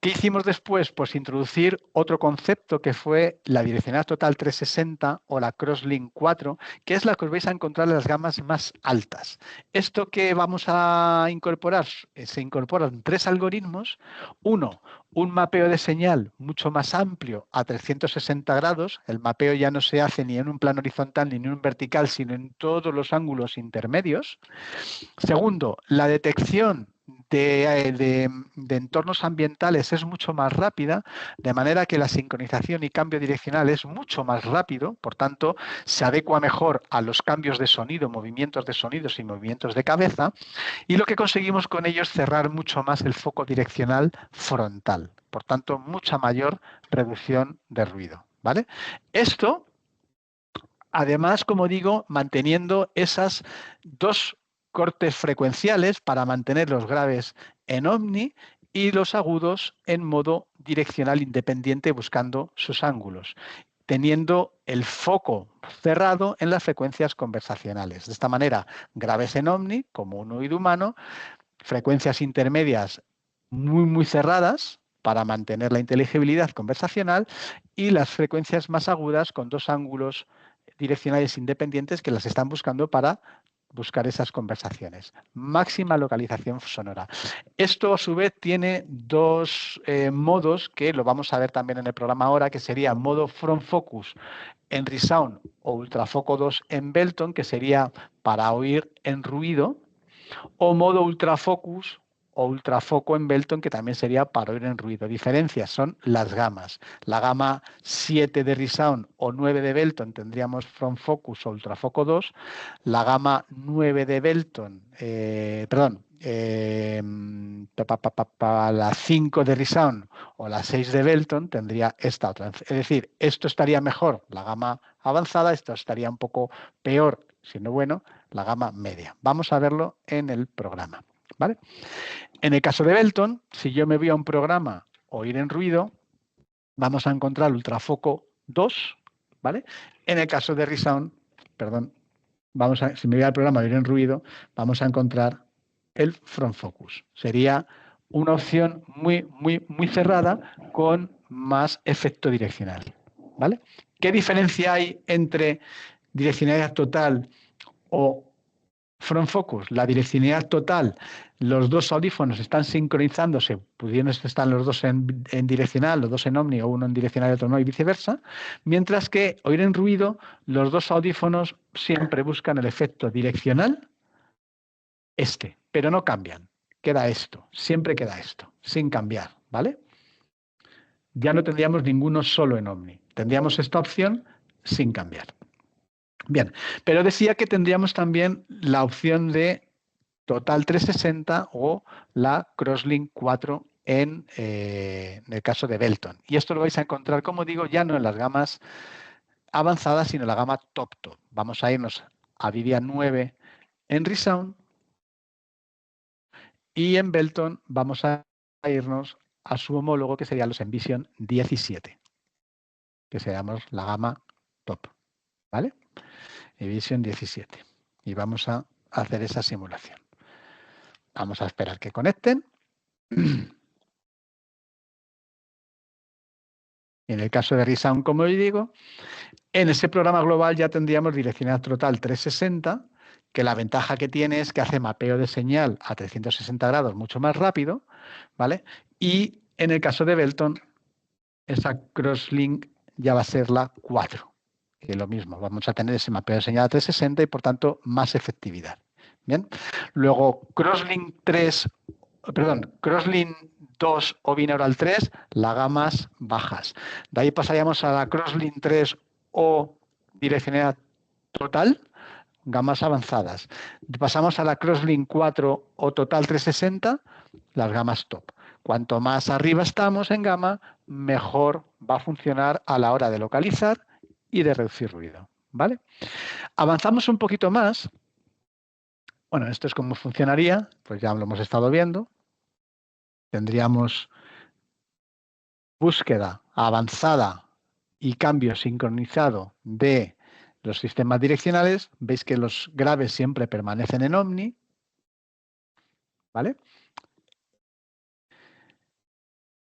¿Qué hicimos después? Pues introducir otro concepto que fue la direccionalidad total 360 o la crosslink 4, que es la que os vais a encontrar en las gamas más altas. ¿Esto que vamos a incorporar? Se incorporan 3 algoritmos. Uno, un mapeo de señal mucho más amplio a 360 grados. El mapeo ya no se hace ni en un plano horizontal ni en un vertical, sino en todos los ángulos intermedios. Segundo, la detección de entornos ambientales es mucho más rápida, de manera que la sincronización y cambio direccional es mucho más rápido, por tanto, se adecua mejor a los cambios de sonido, movimientos de sonidos y movimientos de cabeza, y lo que conseguimos con ello es cerrar mucho más el foco direccional frontal, por tanto, mucha mayor reducción de ruido. ¿Vale? Esto, además, como digo, manteniendo esas dos cortes frecuenciales para mantener los graves en omni y los agudos en modo direccional independiente buscando sus ángulos, teniendo el foco cerrado en las frecuencias conversacionales. De esta manera, graves en omni, como un oído humano, frecuencias intermedias muy cerradas para mantener la inteligibilidad conversacional, y las frecuencias más agudas con dos ángulos direccionales independientes que las están buscando para buscar esas conversaciones. Máxima localización sonora. Esto, a su vez, tiene dos modos que lo vamos a ver también en el programa ahora, que sería modo front focus en Resound o ultrafoco 2 en Belton, que sería para oír en ruido, o modo ultrafocus o ultrafoco en Belton, que también sería para oír en ruido. Diferencias son las gamas. La gama 7 de Resound o 9 de Belton tendríamos front focus o ultrafoco 2. La gama 9 de Belton, la 5 de Resound o la 6 de Belton tendría esta otra. Es decir, esto estaría mejor, la gama avanzada, esto estaría un poco peor, siendo bueno, la gama media. Vamos a verlo en el programa. ¿Vale? En el caso de Belton, si yo me voy a un programa oír en ruido, vamos a encontrar ultrafoco 2, ¿vale? En el caso de Resound, perdón, si me voy al programa de oír en ruido, vamos a encontrar el front focus. Sería una opción muy cerrada con más efecto direccional, ¿vale? ¿Qué diferencia hay entre direccionalidad total o front focus? La direccionalidad total, los dos audífonos están sincronizándose, pudiendo estar los dos en direccional, los dos en omni o uno en direccional y otro no y viceversa, mientras que oír en ruido, los dos audífonos siempre buscan el efecto direccional pero no cambian. Queda esto, siempre queda esto, sin cambiar, ¿vale? Ya no tendríamos ninguno solo en omni. Tendríamos esta opción sin cambiar. Bien, pero decía que tendríamos también la opción de Total 360 o la Crosslink 4 en el caso de Belton. Y esto lo vais a encontrar, como digo, ya no en las gamas avanzadas, sino en la gama top. Vamos a irnos a Vivian 9 en Resound y en Belton vamos a irnos a su homólogo, que serían los Envision 17, que seríamos la gama top, ¿vale? Envision 17. Y vamos a hacer esa simulación. Vamos a esperar que conecten. En el caso de Resound, como os digo, en ese programa global ya tendríamos direccionalidad total 360, que la ventaja que tiene es que hace mapeo de señal a 360 grados mucho más rápido, ¿vale? Y en el caso de Belton, esa Crosslink ya va a ser la 4, que es lo mismo, vamos a tener ese mapeo de señal a 360 y por tanto más efectividad. Bien, luego Crosslink 2 o binaural 3, las gamas bajas. De ahí pasaríamos a la Crosslink 3 o direccionalidad total, gamas avanzadas. Pasamos a la Crosslink 4 o total 360, las gamas top. Cuanto más arriba estamos en gama, mejor va a funcionar a la hora de localizar y de reducir ruido, ¿vale? Avanzamos un poquito más. Bueno, esto es cómo funcionaría, pues ya lo hemos estado viendo. Tendríamos búsqueda avanzada y cambio sincronizado de los sistemas direccionales. Veis que los graves siempre permanecen en omni, ¿vale?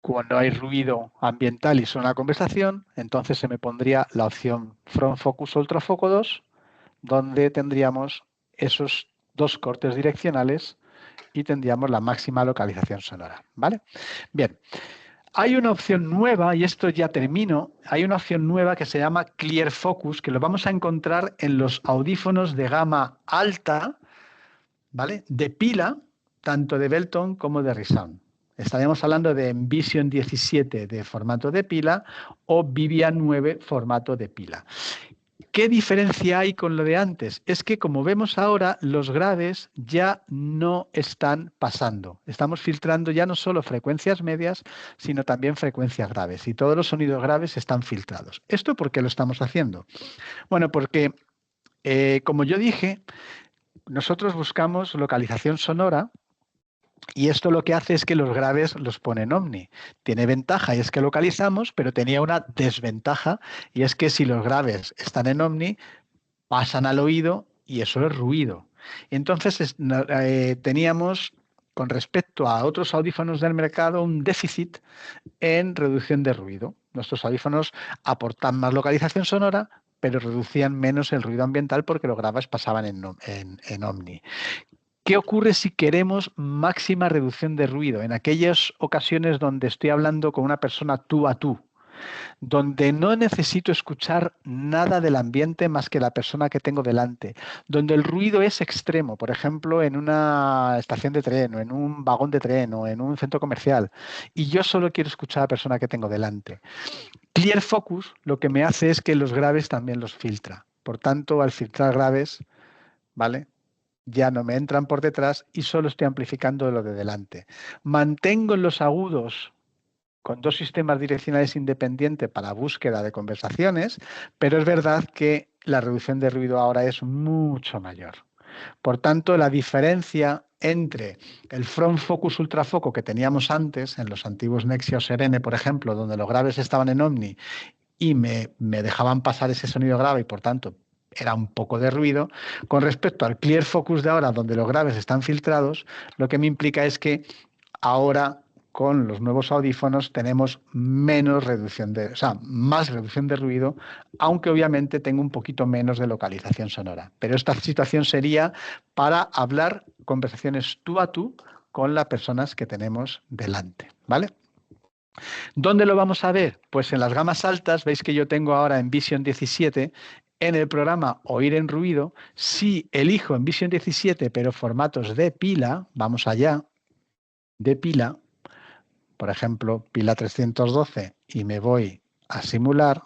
Cuando hay ruido ambiental y suena la conversación, entonces se me pondría la opción Front Focus Ultra Foco 2, donde tendríamos esos dos cortes direccionales y tendríamos la máxima localización sonora, ¿vale? Bien, hay una opción nueva, y esto ya termino, hay una opción nueva que se llama Clear Focus, que lo vamos a encontrar en los audífonos de gama alta, ¿vale? De pila, tanto de Belton como de Resound. Estaríamos hablando de Envision 17 de formato de pila o Vivian 9 formato de pila. ¿Qué diferencia hay con lo de antes? Es que, como vemos ahora, los graves ya no están pasando. Estamos filtrando ya no solo frecuencias medias, sino también frecuencias graves. Y todos los sonidos graves están filtrados. ¿Esto por qué lo estamos haciendo? Bueno, porque, como yo dije, nosotros buscamos localización sonora. Y esto lo que hace es que los graves los pone en omni. Tiene ventaja y es que localizamos, pero tenía una desventaja y es que si los graves están en omni, pasan al oído y eso es ruido. Entonces teníamos, con respecto a otros audífonos del mercado, un déficit en reducción de ruido. Nuestros audífonos aportan más localización sonora, pero reducían menos el ruido ambiental porque los graves pasaban en omni. ¿Qué ocurre si queremos máxima reducción de ruido? En aquellas ocasiones donde estoy hablando con una persona tú a tú, donde no necesito escuchar nada del ambiente más que la persona que tengo delante, donde el ruido es extremo, por ejemplo, en una estación de tren o en un vagón de tren o en un centro comercial, y yo solo quiero escuchar a la persona que tengo delante. Clear Focus lo que me hace es que los graves también los filtra. Por tanto, al filtrar graves, ¿vale?, ya no me entran por detrás y solo estoy amplificando lo de delante. Mantengo en los agudos con dos sistemas direccionales independientes para búsqueda de conversaciones, pero es verdad que la reducción de ruido ahora es mucho mayor. Por tanto, la diferencia entre el Front Focus Ultrafoco que teníamos antes, en los antiguos Nexia o Serene, por ejemplo, donde los graves estaban en omni y me dejaban pasar ese sonido grave y, por tanto, era un poco de ruido. Con respecto al Clear Focus de ahora, donde los graves están filtrados, lo que me implica es que ahora con los nuevos audífonos tenemos menos reducción de, o sea, más reducción de ruido, aunque obviamente tengo un poquito menos de localización sonora. Pero esta situación sería para hablar conversaciones tú a tú con las personas que tenemos delante, ¿vale? ¿Dónde lo vamos a ver? Pues en las gamas altas, veis que yo tengo ahora en Vision 17, en el programa Oír en Ruido, si elijo en Vision 17, pero formatos de pila, vamos allá, de pila, por ejemplo, pila 312, y me voy a simular,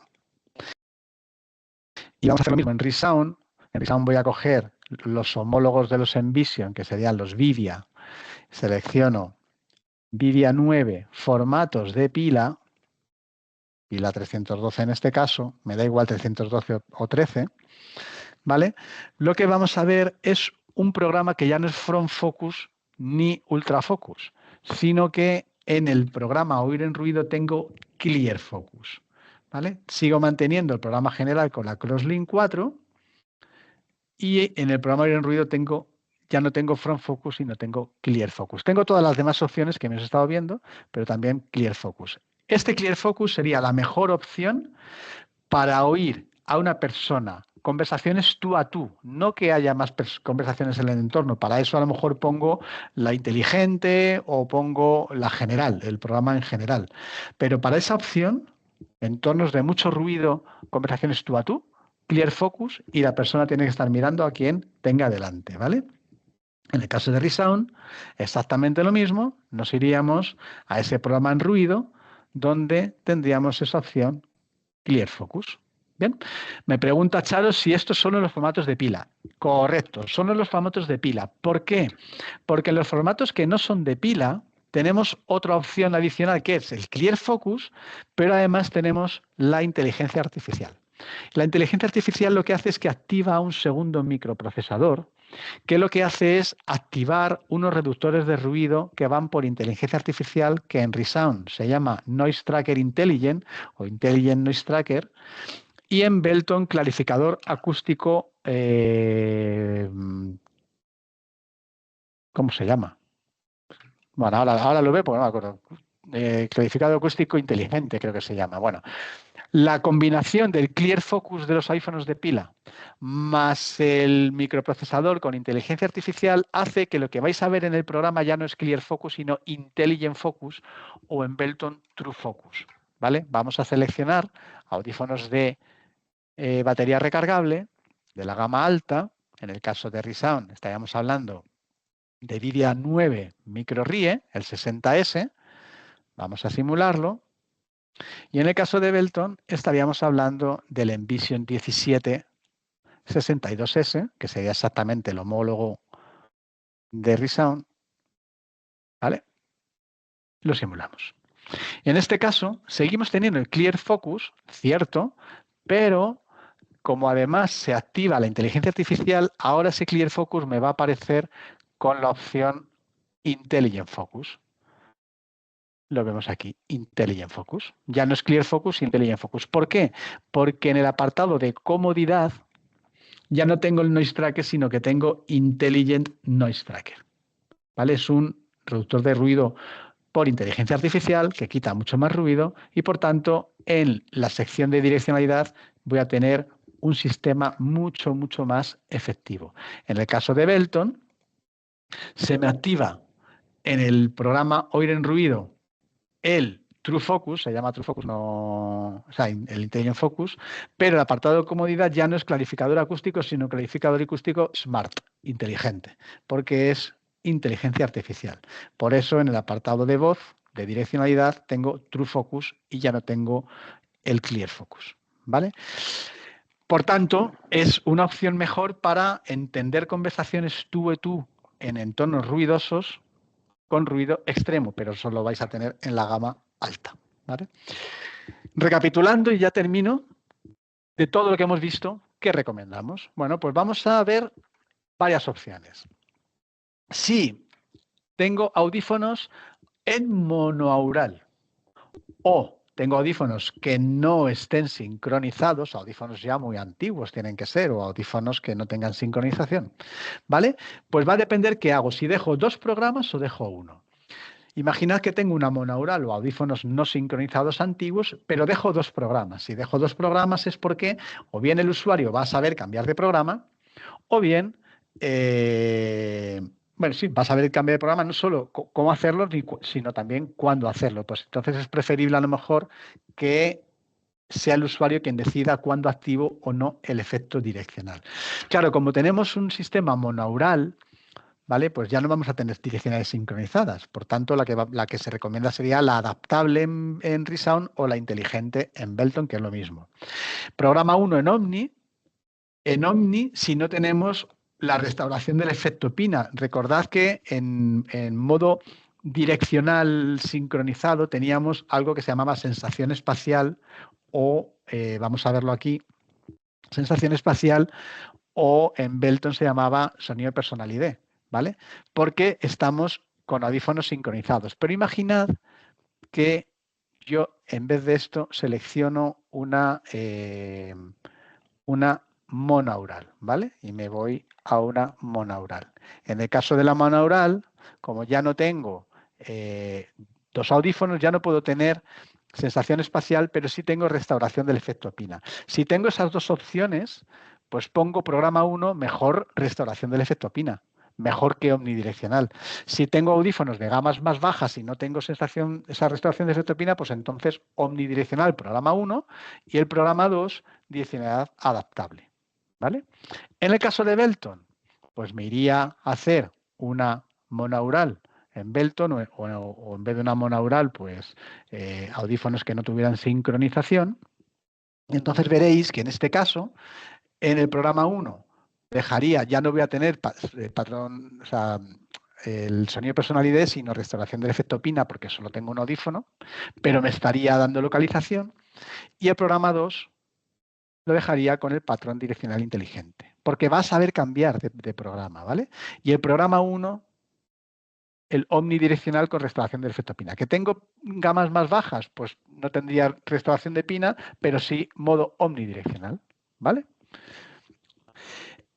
y vamos a hacer lo mismo en Resound. En Resound voy a coger los homólogos de los Envision, que serían los Vidia, selecciono Vidia 9, formatos de pila, pila 312 en este caso, me da igual 312 o 13, ¿vale? Lo que vamos a ver es un programa que ya no es Front Focus ni Ultra Focus, sino que en el programa Oír en Ruido tengo Clear Focus, ¿vale? Sigo manteniendo el programa general con la Crosslink 4 y en el programa Oír en Ruido ya no tengo Front Focus, sino tengo Clear Focus. Tengo todas las demás opciones que hemos estado viendo, pero también Clear Focus. Este Clear Focus sería la mejor opción para oír a una persona conversaciones tú a tú, no que haya más conversaciones en el entorno. Para eso a lo mejor pongo la inteligente o pongo la general, el programa en general. Pero para esa opción, entornos de mucho ruido, conversaciones tú a tú, Clear Focus, y la persona tiene que estar mirando a quien tenga delante, ¿vale? En el caso de Resound, exactamente lo mismo, nos iríamos a ese programa en ruido donde tendríamos esa opción Clear Focus. Bien, me pregunta Charo si estos son los formatos de pila. Correcto, son los formatos de pila. ¿Por qué? Porque en los formatos que no son de pila tenemos otra opción adicional que es el Clear Focus, pero además tenemos la inteligencia artificial. La inteligencia artificial lo que hace es que activa un segundo microprocesador que lo que hace es activar unos reductores de ruido que van por inteligencia artificial que en Resound se llama Noise Tracker Intelligent o Intelligent Noise Tracker y en Belton clarificador acústico, ¿cómo se llama? Bueno, ahora lo veo porque no me acuerdo. Clarificador acústico inteligente creo que se llama. Bueno, la combinación del Clear Focus de los iPhones de pila más el microprocesador con inteligencia artificial hace que lo que vais a ver en el programa ya no es Clear Focus, sino Intelligent Focus o en Belton True Focus. ¿Vale? Vamos a seleccionar audífonos de batería recargable de la gama alta. En el caso de Resound estaríamos hablando de Vidia 9 Micro RIE, el 60S. Vamos a simularlo. Y en el caso de Belton estaríamos hablando del Envision 17 62S, que sería exactamente el homólogo de Resound. ¿Vale? Lo simulamos. En este caso, seguimos teniendo el Clear Focus, cierto, pero como además se activa la inteligencia artificial, ahora ese Clear Focus me va a aparecer con la opción Intelligent Focus. Lo vemos aquí, Intelligent Focus. Ya no es Clear Focus, Intelligent Focus. ¿Por qué? Porque en el apartado de comodidad ya no tengo el Noise Tracker, sino que tengo Intelligent Noise Tracker. ¿Vale? Es un reductor de ruido por inteligencia artificial que quita mucho más ruido y, por tanto, en la sección de direccionalidad voy a tener un sistema mucho, mucho más efectivo. En el caso de Belton, se me activa en el programa Oír en Ruido el True Focus, se llama True Focus, no, o sea, el Intelligent Focus, pero el apartado de comodidad ya no es clarificador acústico, sino clarificador acústico Smart, inteligente, porque es inteligencia artificial. Por eso en el apartado de voz, de direccionalidad, tengo True Focus y ya no tengo el Clear Focus, ¿vale? Por tanto, es una opción mejor para entender conversaciones tú y tú en entornos ruidosos con ruido extremo, pero eso lo vais a tener en la gama alta, ¿vale? Recapitulando y ya termino, de todo lo que hemos visto, ¿qué recomendamos? Bueno, pues vamos a ver varias opciones. Si tengo audífonos en monoaural o tengo audífonos que no estén sincronizados, audífonos ya muy antiguos tienen que ser, o audífonos que no tengan sincronización, ¿vale? Pues va a depender qué hago, si dejo 2 programas o dejo uno. Imaginad que tengo una monaural o audífonos no sincronizados antiguos, pero dejo 2 programas. Si dejo 2 programas es porque o bien el usuario va a saber cambiar de programa, o bien, bueno, sí, va a saber cambiar de programa, no solo cómo hacerlo, sino también cuándo hacerlo. Pues entonces es preferible a lo mejor que sea el usuario quien decida cuándo activo o no el efecto direccional. Claro, como tenemos un sistema monaural, ¿vale? Pues ya no vamos a tener direccionales sincronizadas. Por tanto, la que se recomienda sería la adaptable en Resound o la inteligente en Belton, que es lo mismo. Programa 1 en Omni. En Omni, si no tenemos la restauración del efecto Pina. Recordad que en modo direccional sincronizado teníamos algo que se llamaba sensación espacial o, vamos a verlo aquí, sensación espacial, o en Belton se llamaba sonido de personalidad, ¿vale? Porque estamos con audífonos sincronizados. Pero imaginad que yo, en vez de esto, selecciono una monaural, ¿vale? Y me voy a una monaural. En el caso de la monaural, como ya no tengo 2 audífonos, ya no puedo tener sensación espacial, pero sí tengo restauración del efecto Pina. Si tengo esas 2 opciones, pues pongo programa 1, mejor restauración del efecto Pina, mejor que omnidireccional. Si tengo audífonos de gamas más bajas y no tengo esa restauración de efecto Pina, pues entonces omnidireccional, programa 1, y el programa 2, direccionalidad adaptable. ¿Vale? En el caso de Belton, pues me iría a hacer una monaural en Belton o en vez de una monaural, pues audífonos que no tuvieran sincronización. Y entonces veréis que en este caso, en el programa 1, dejaría, ya no voy a tener patrón, o sea, el sonido de personalidad, sino restauración del efecto Pina, porque solo tengo un audífono, pero me estaría dando localización. Y el programa 2 lo dejaría con el patrón direccional inteligente, porque va a saber cambiar de programa, ¿vale? Y el programa 1, el omnidireccional con restauración del efecto Pina. ¿Que tengo gamas más bajas? Pues no tendría restauración de Pina, pero sí modo omnidireccional, ¿vale?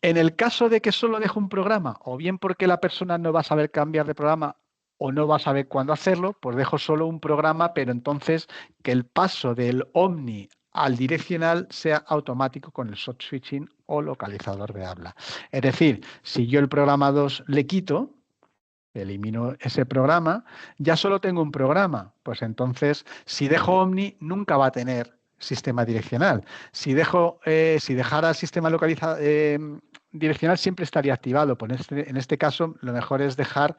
En el caso de que solo dejo un programa, o bien porque la persona no va a saber cambiar de programa o no va a saber cuándo hacerlo, pues dejo solo un programa, pero entonces que el paso del omni al direccional sea automático con el soft switching o localizador de habla. Es decir, si yo el programa 2 le quito, elimino ese programa, ya solo tengo un programa, pues entonces si dejo omni nunca va a tener sistema direccional. Si dejara el sistema direccional siempre estaría activado. Pues en este caso lo mejor es dejar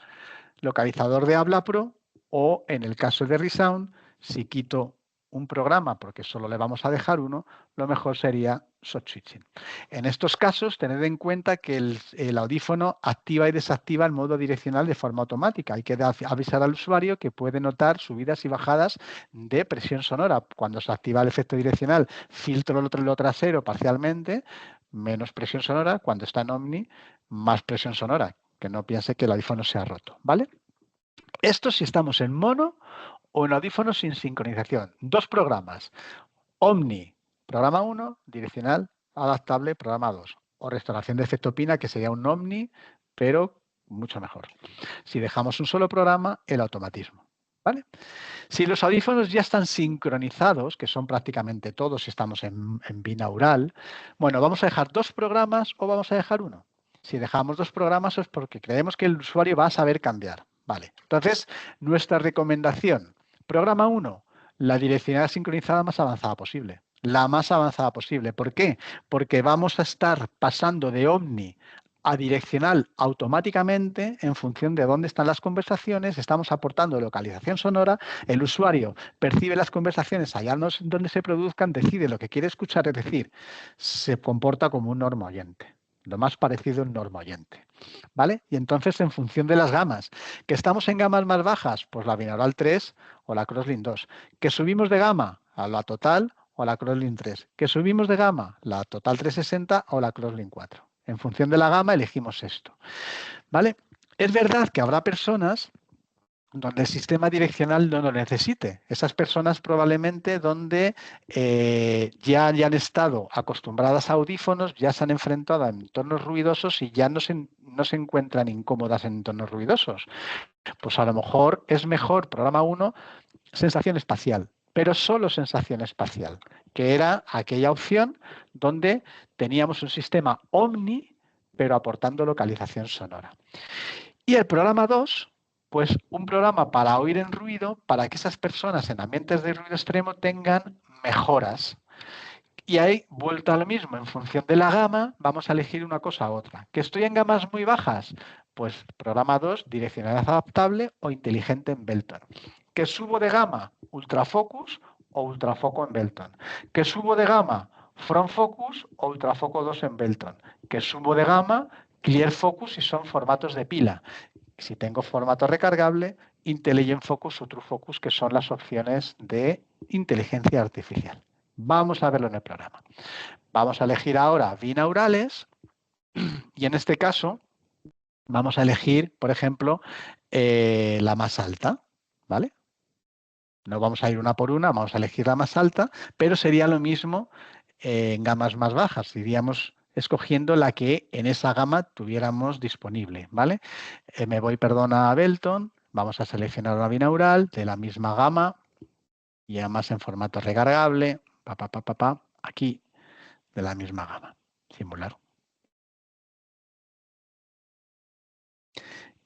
localizador de habla pro, o en el caso de Resound, si quito un programa porque solo le vamos a dejar uno, lo mejor sería soft switching. En estos casos, tened en cuenta que el audífono activa y desactiva el modo direccional de forma automática. Hay que avisar al usuario que puede notar subidas y bajadas de presión sonora. Cuando se activa el efecto direccional, filtro lo trasero parcialmente, menos presión sonora. Cuando está en Omni, más presión sonora. Que no piense que el audífono se ha roto, ¿vale? Esto si estamos en mono o en audífonos sin sincronización. 2 programas. Omni, programa 1, direccional adaptable, programa 2. O restauración de efecto Pina, que sería un Omni, pero mucho mejor. Si dejamos un solo programa, el automatismo. ¿Vale? Si los audífonos ya están sincronizados, que son prácticamente todos si estamos en binaural, bueno, ¿vamos a dejar 2 programas o vamos a dejar uno? Si dejamos 2 programas es porque creemos que el usuario va a saber cambiar. Vale. Entonces, nuestra recomendación, programa 1, la direccionalidad sincronizada más avanzada posible. La más avanzada posible. ¿Por qué? Porque vamos a estar pasando de Omni a direccional automáticamente en función de dónde están las conversaciones, estamos aportando localización sonora, el usuario percibe las conversaciones allá donde se produzcan, decide lo que quiere escuchar, es decir, se comporta como un normoyente, lo más parecido a un normoyente, ¿vale? Y entonces en función de las gamas, que estamos en gamas más bajas, pues la binaural 3 o la Crosslink 2, que subimos de gama a la total o la Crosslink 3, que subimos de gama la total 360 o la Crosslink 4. En función de la gama elegimos esto, ¿vale? Es verdad que habrá personas donde el sistema direccional no lo necesite. Esas personas probablemente donde ya han estado acostumbradas a audífonos, ya se han enfrentado a entornos ruidosos y ya no se encuentran incómodas en entornos ruidosos. Pues a lo mejor es mejor programa 1 sensación espacial, pero solo sensación espacial, que era aquella opción donde teníamos un sistema omni, pero aportando localización sonora. Y el programa 2, pues un programa para oír en ruido, para que esas personas en ambientes de ruido extremo tengan mejoras. Y ahí, vuelto a lo mismo, en función de la gama, vamos a elegir una cosa u otra. ¿Que estoy en gamas muy bajas? Pues programa 2, direccionalidad adaptable o inteligente en Belton. ¿Que subo de gama? Ultrafocus o ultrafoco en Belton. ¿Que subo de gama? Front Focus o ultrafoco 2 en Belton. ¿Que subo de gama? Clear Focus si son formatos de pila. Si tengo formato recargable, Intelligent Focus o True Focus, que son las opciones de inteligencia artificial. Vamos a verlo en el programa. Vamos a elegir ahora binaurales y en este caso vamos a elegir, por ejemplo, la más alta, ¿vale? No vamos a ir una por una, vamos a elegir la más alta, pero sería lo mismo en gamas más bajas. Iríamos escogiendo la que en esa gama tuviéramos disponible, ¿vale? Me voy, a Belton, vamos a seleccionar una binaural de la misma gama y además en formato recargable, aquí de la misma gama, simular.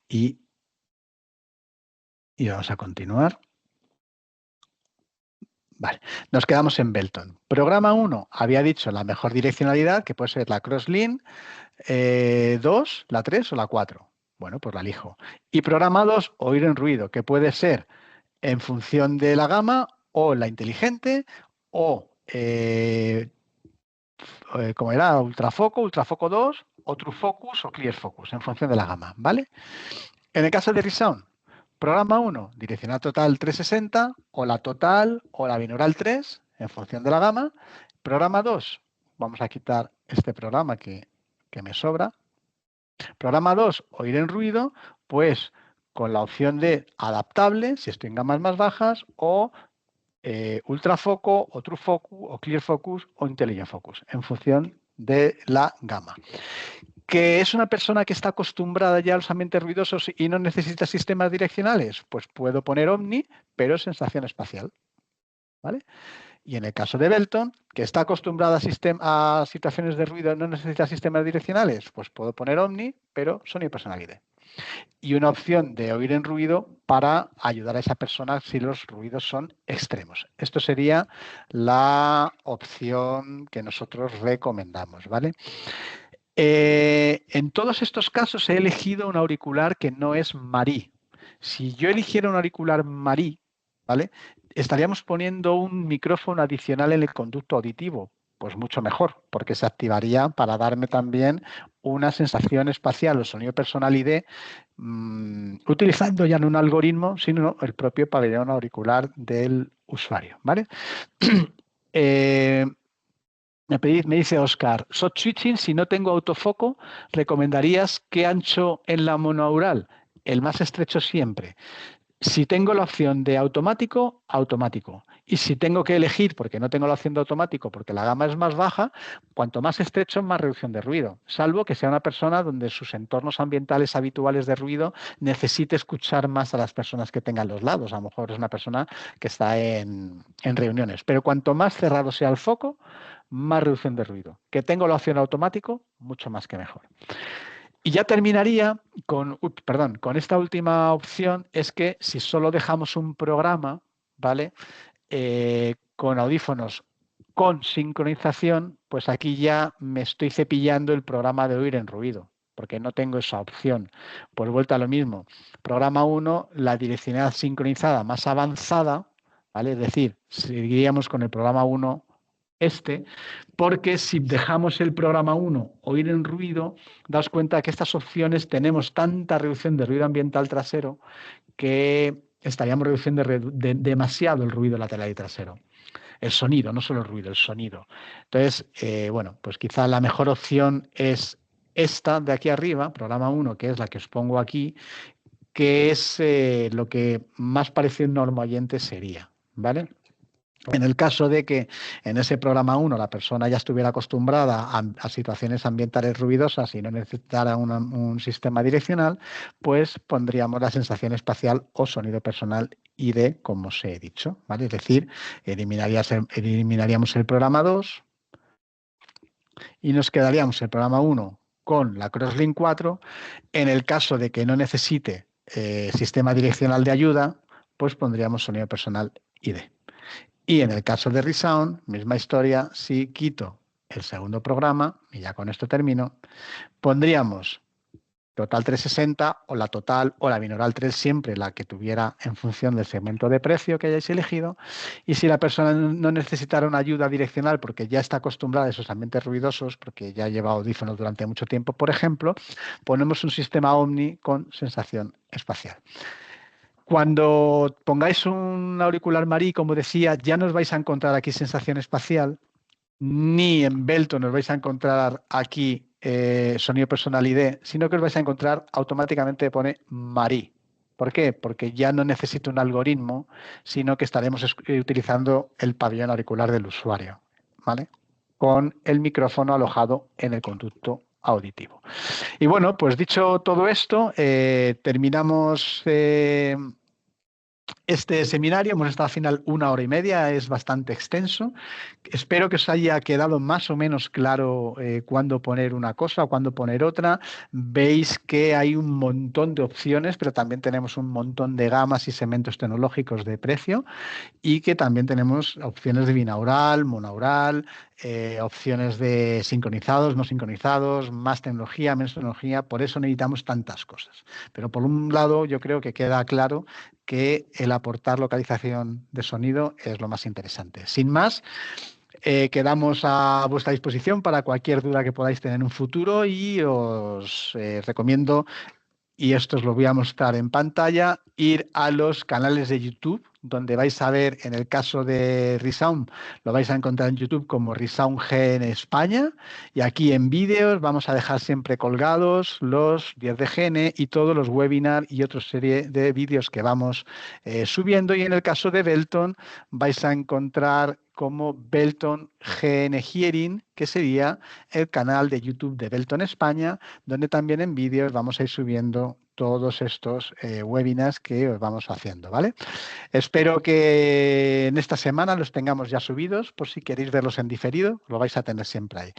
Y vamos a continuar. Vale, nos quedamos en Belton. Programa 1 había dicho la mejor direccionalidad, que puede ser la Crosslink, 2, la 3 o la 4. Bueno, pues la elijo. Y programa 2, oír en ruido, que puede ser en función de la gama o la inteligente o, como era, ultrafoco 2 o True Focus o Clear Focus, en función de la gama, ¿vale? En el caso de Resound, programa 1, direccional total 360, o la total o la binaural 3, en función de la gama. Programa 2, vamos a quitar este programa que me sobra. Programa 2, oír en ruido, pues con la opción de adaptable, si estoy en gamas más bajas, o ultrafoco, o True Focus, o Clear Focus, o Intelligent Focus, en función de la gama. ¿Que es una persona que está acostumbrada ya a los ambientes ruidosos y no necesita sistemas direccionales? Pues puedo poner Omni, pero sensación espacial, ¿vale? Y en el caso de Belton, que está acostumbrada a situaciones de ruido y no necesita sistemas direccionales, pues puedo poner Omni, pero sonido personalidad. Y una opción de oír en ruido para ayudar a esa persona si los ruidos son extremos. Esto sería la opción que nosotros recomendamos, ¿vale? En todos estos casos he elegido un auricular que no es Marí. Si yo eligiera un auricular Marí, ¿vale? Estaríamos poniendo un micrófono adicional en el conducto auditivo. Pues mucho mejor, porque se activaría para darme también una sensación espacial o sonido personal ID, utilizando ya no un algoritmo, sino el propio pabellón auricular del usuario, ¿vale? Me dice Oscar, shot switching, si no tengo autofoco, ¿recomendarías qué ancho en la monoaural? El más estrecho siempre. Si tengo la opción de automático, automático. Y si tengo que elegir, porque no tengo la opción de automático, porque la gama es más baja, cuanto más estrecho, más reducción de ruido. Salvo que sea una persona donde sus entornos ambientales habituales de ruido necesite escuchar más a las personas que tengan los lados. A lo mejor es una persona que está en reuniones. Pero cuanto más cerrado sea el foco, más reducción de ruido. Que tengo la opción automático, mucho más que mejor. Y ya terminaría con esta última opción, es que si solo dejamos un programa, ¿vale? Con audífonos con sincronización, pues aquí ya me estoy cepillando el programa de oír en ruido, porque no tengo esa opción. Pues vuelta a lo mismo. Programa 1, la direccionalidad sincronizada más avanzada, ¿vale? Es decir, seguiríamos con el programa 1 porque si dejamos el programa 1 oír en ruido, daos cuenta que estas opciones tenemos tanta reducción de ruido ambiental trasero que estaríamos reduciendo demasiado el ruido lateral y trasero. El sonido, no solo el ruido, el sonido. Entonces, bueno, pues quizá la mejor opción es esta de aquí arriba, programa 1, que es la que os pongo aquí, que es lo que más parecido a un normoyente sería, ¿vale? En el caso de que en ese programa 1 la persona ya estuviera acostumbrada a situaciones ambientales ruidosas y no necesitara un sistema direccional, pues pondríamos la sensación espacial o sonido personal ID, como os he dicho, ¿vale? Es decir, eliminaríamos el programa 2 y nos quedaríamos el programa 1 con la Crosslink 4. En el caso de que no necesite sistema direccional de ayuda, pues pondríamos sonido personal ID. Y en el caso de Resound, misma historia, si quito el segundo programa, y ya con esto termino, pondríamos Total 360 o la Total o la Binaural 3, siempre la que tuviera en función del segmento de precio que hayáis elegido. Y si la persona no necesitara una ayuda direccional porque ya está acostumbrada a esos ambientes ruidosos, porque ya lleva audífonos durante mucho tiempo, por ejemplo, ponemos un sistema Omni con sensación espacial. Cuando pongáis un auricular Marí, como decía, ya no os vais a encontrar aquí sensación espacial, ni en Belton os vais a encontrar aquí sonido personal ID, sino que os vais a encontrar automáticamente pone Marí. ¿Por qué? Porque ya no necesito un algoritmo, sino que estaremos utilizando el pabellón auricular del usuario, ¿vale? Con el micrófono alojado en el conducto auditivo. Y bueno, pues dicho todo esto, terminamos este seminario. Hemos estado al final 1 hora y media, es bastante extenso. Espero que os haya quedado más o menos claro cuándo poner una cosa o cuándo poner otra. Veis que hay un montón de opciones, pero también tenemos un montón de gamas y segmentos tecnológicos de precio, y que también tenemos opciones de binaural, monaural, opciones de sincronizados, no sincronizados, más tecnología, menos tecnología. Por eso necesitamos tantas cosas. Pero por un lado, yo creo que queda claro que el aportar localización de sonido es lo más interesante. Sin más, quedamos a vuestra disposición para cualquier duda que podáis tener en un futuro, y os recomiendo, y esto os lo voy a mostrar en pantalla, ir a los canales de YouTube, donde vais a ver, en el caso de Resound, lo vais a encontrar en YouTube como Resound G en España, y aquí en vídeos vamos a dejar siempre colgados los 10 de GN y todos los webinars y otra serie de vídeos que vamos subiendo. Y en el caso de Belton vais a encontrar como Belton GN Hearing, que sería el canal de YouTube de Belton España, donde también en vídeos vamos a ir subiendo todos estos webinars que os vamos haciendo, ¿vale? Espero que en esta semana los tengamos ya subidos, por si queréis verlos en diferido, lo vais a tener siempre ahí.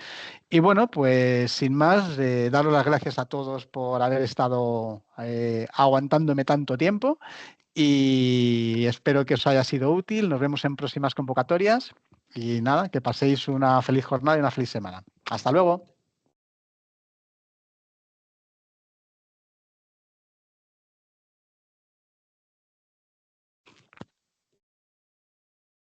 Y bueno, pues sin más, daros las gracias a todos por haber estado aguantándome tanto tiempo, y espero que os haya sido útil. Nos vemos en próximas convocatorias y nada, que paséis una feliz jornada y una feliz semana. Hasta luego.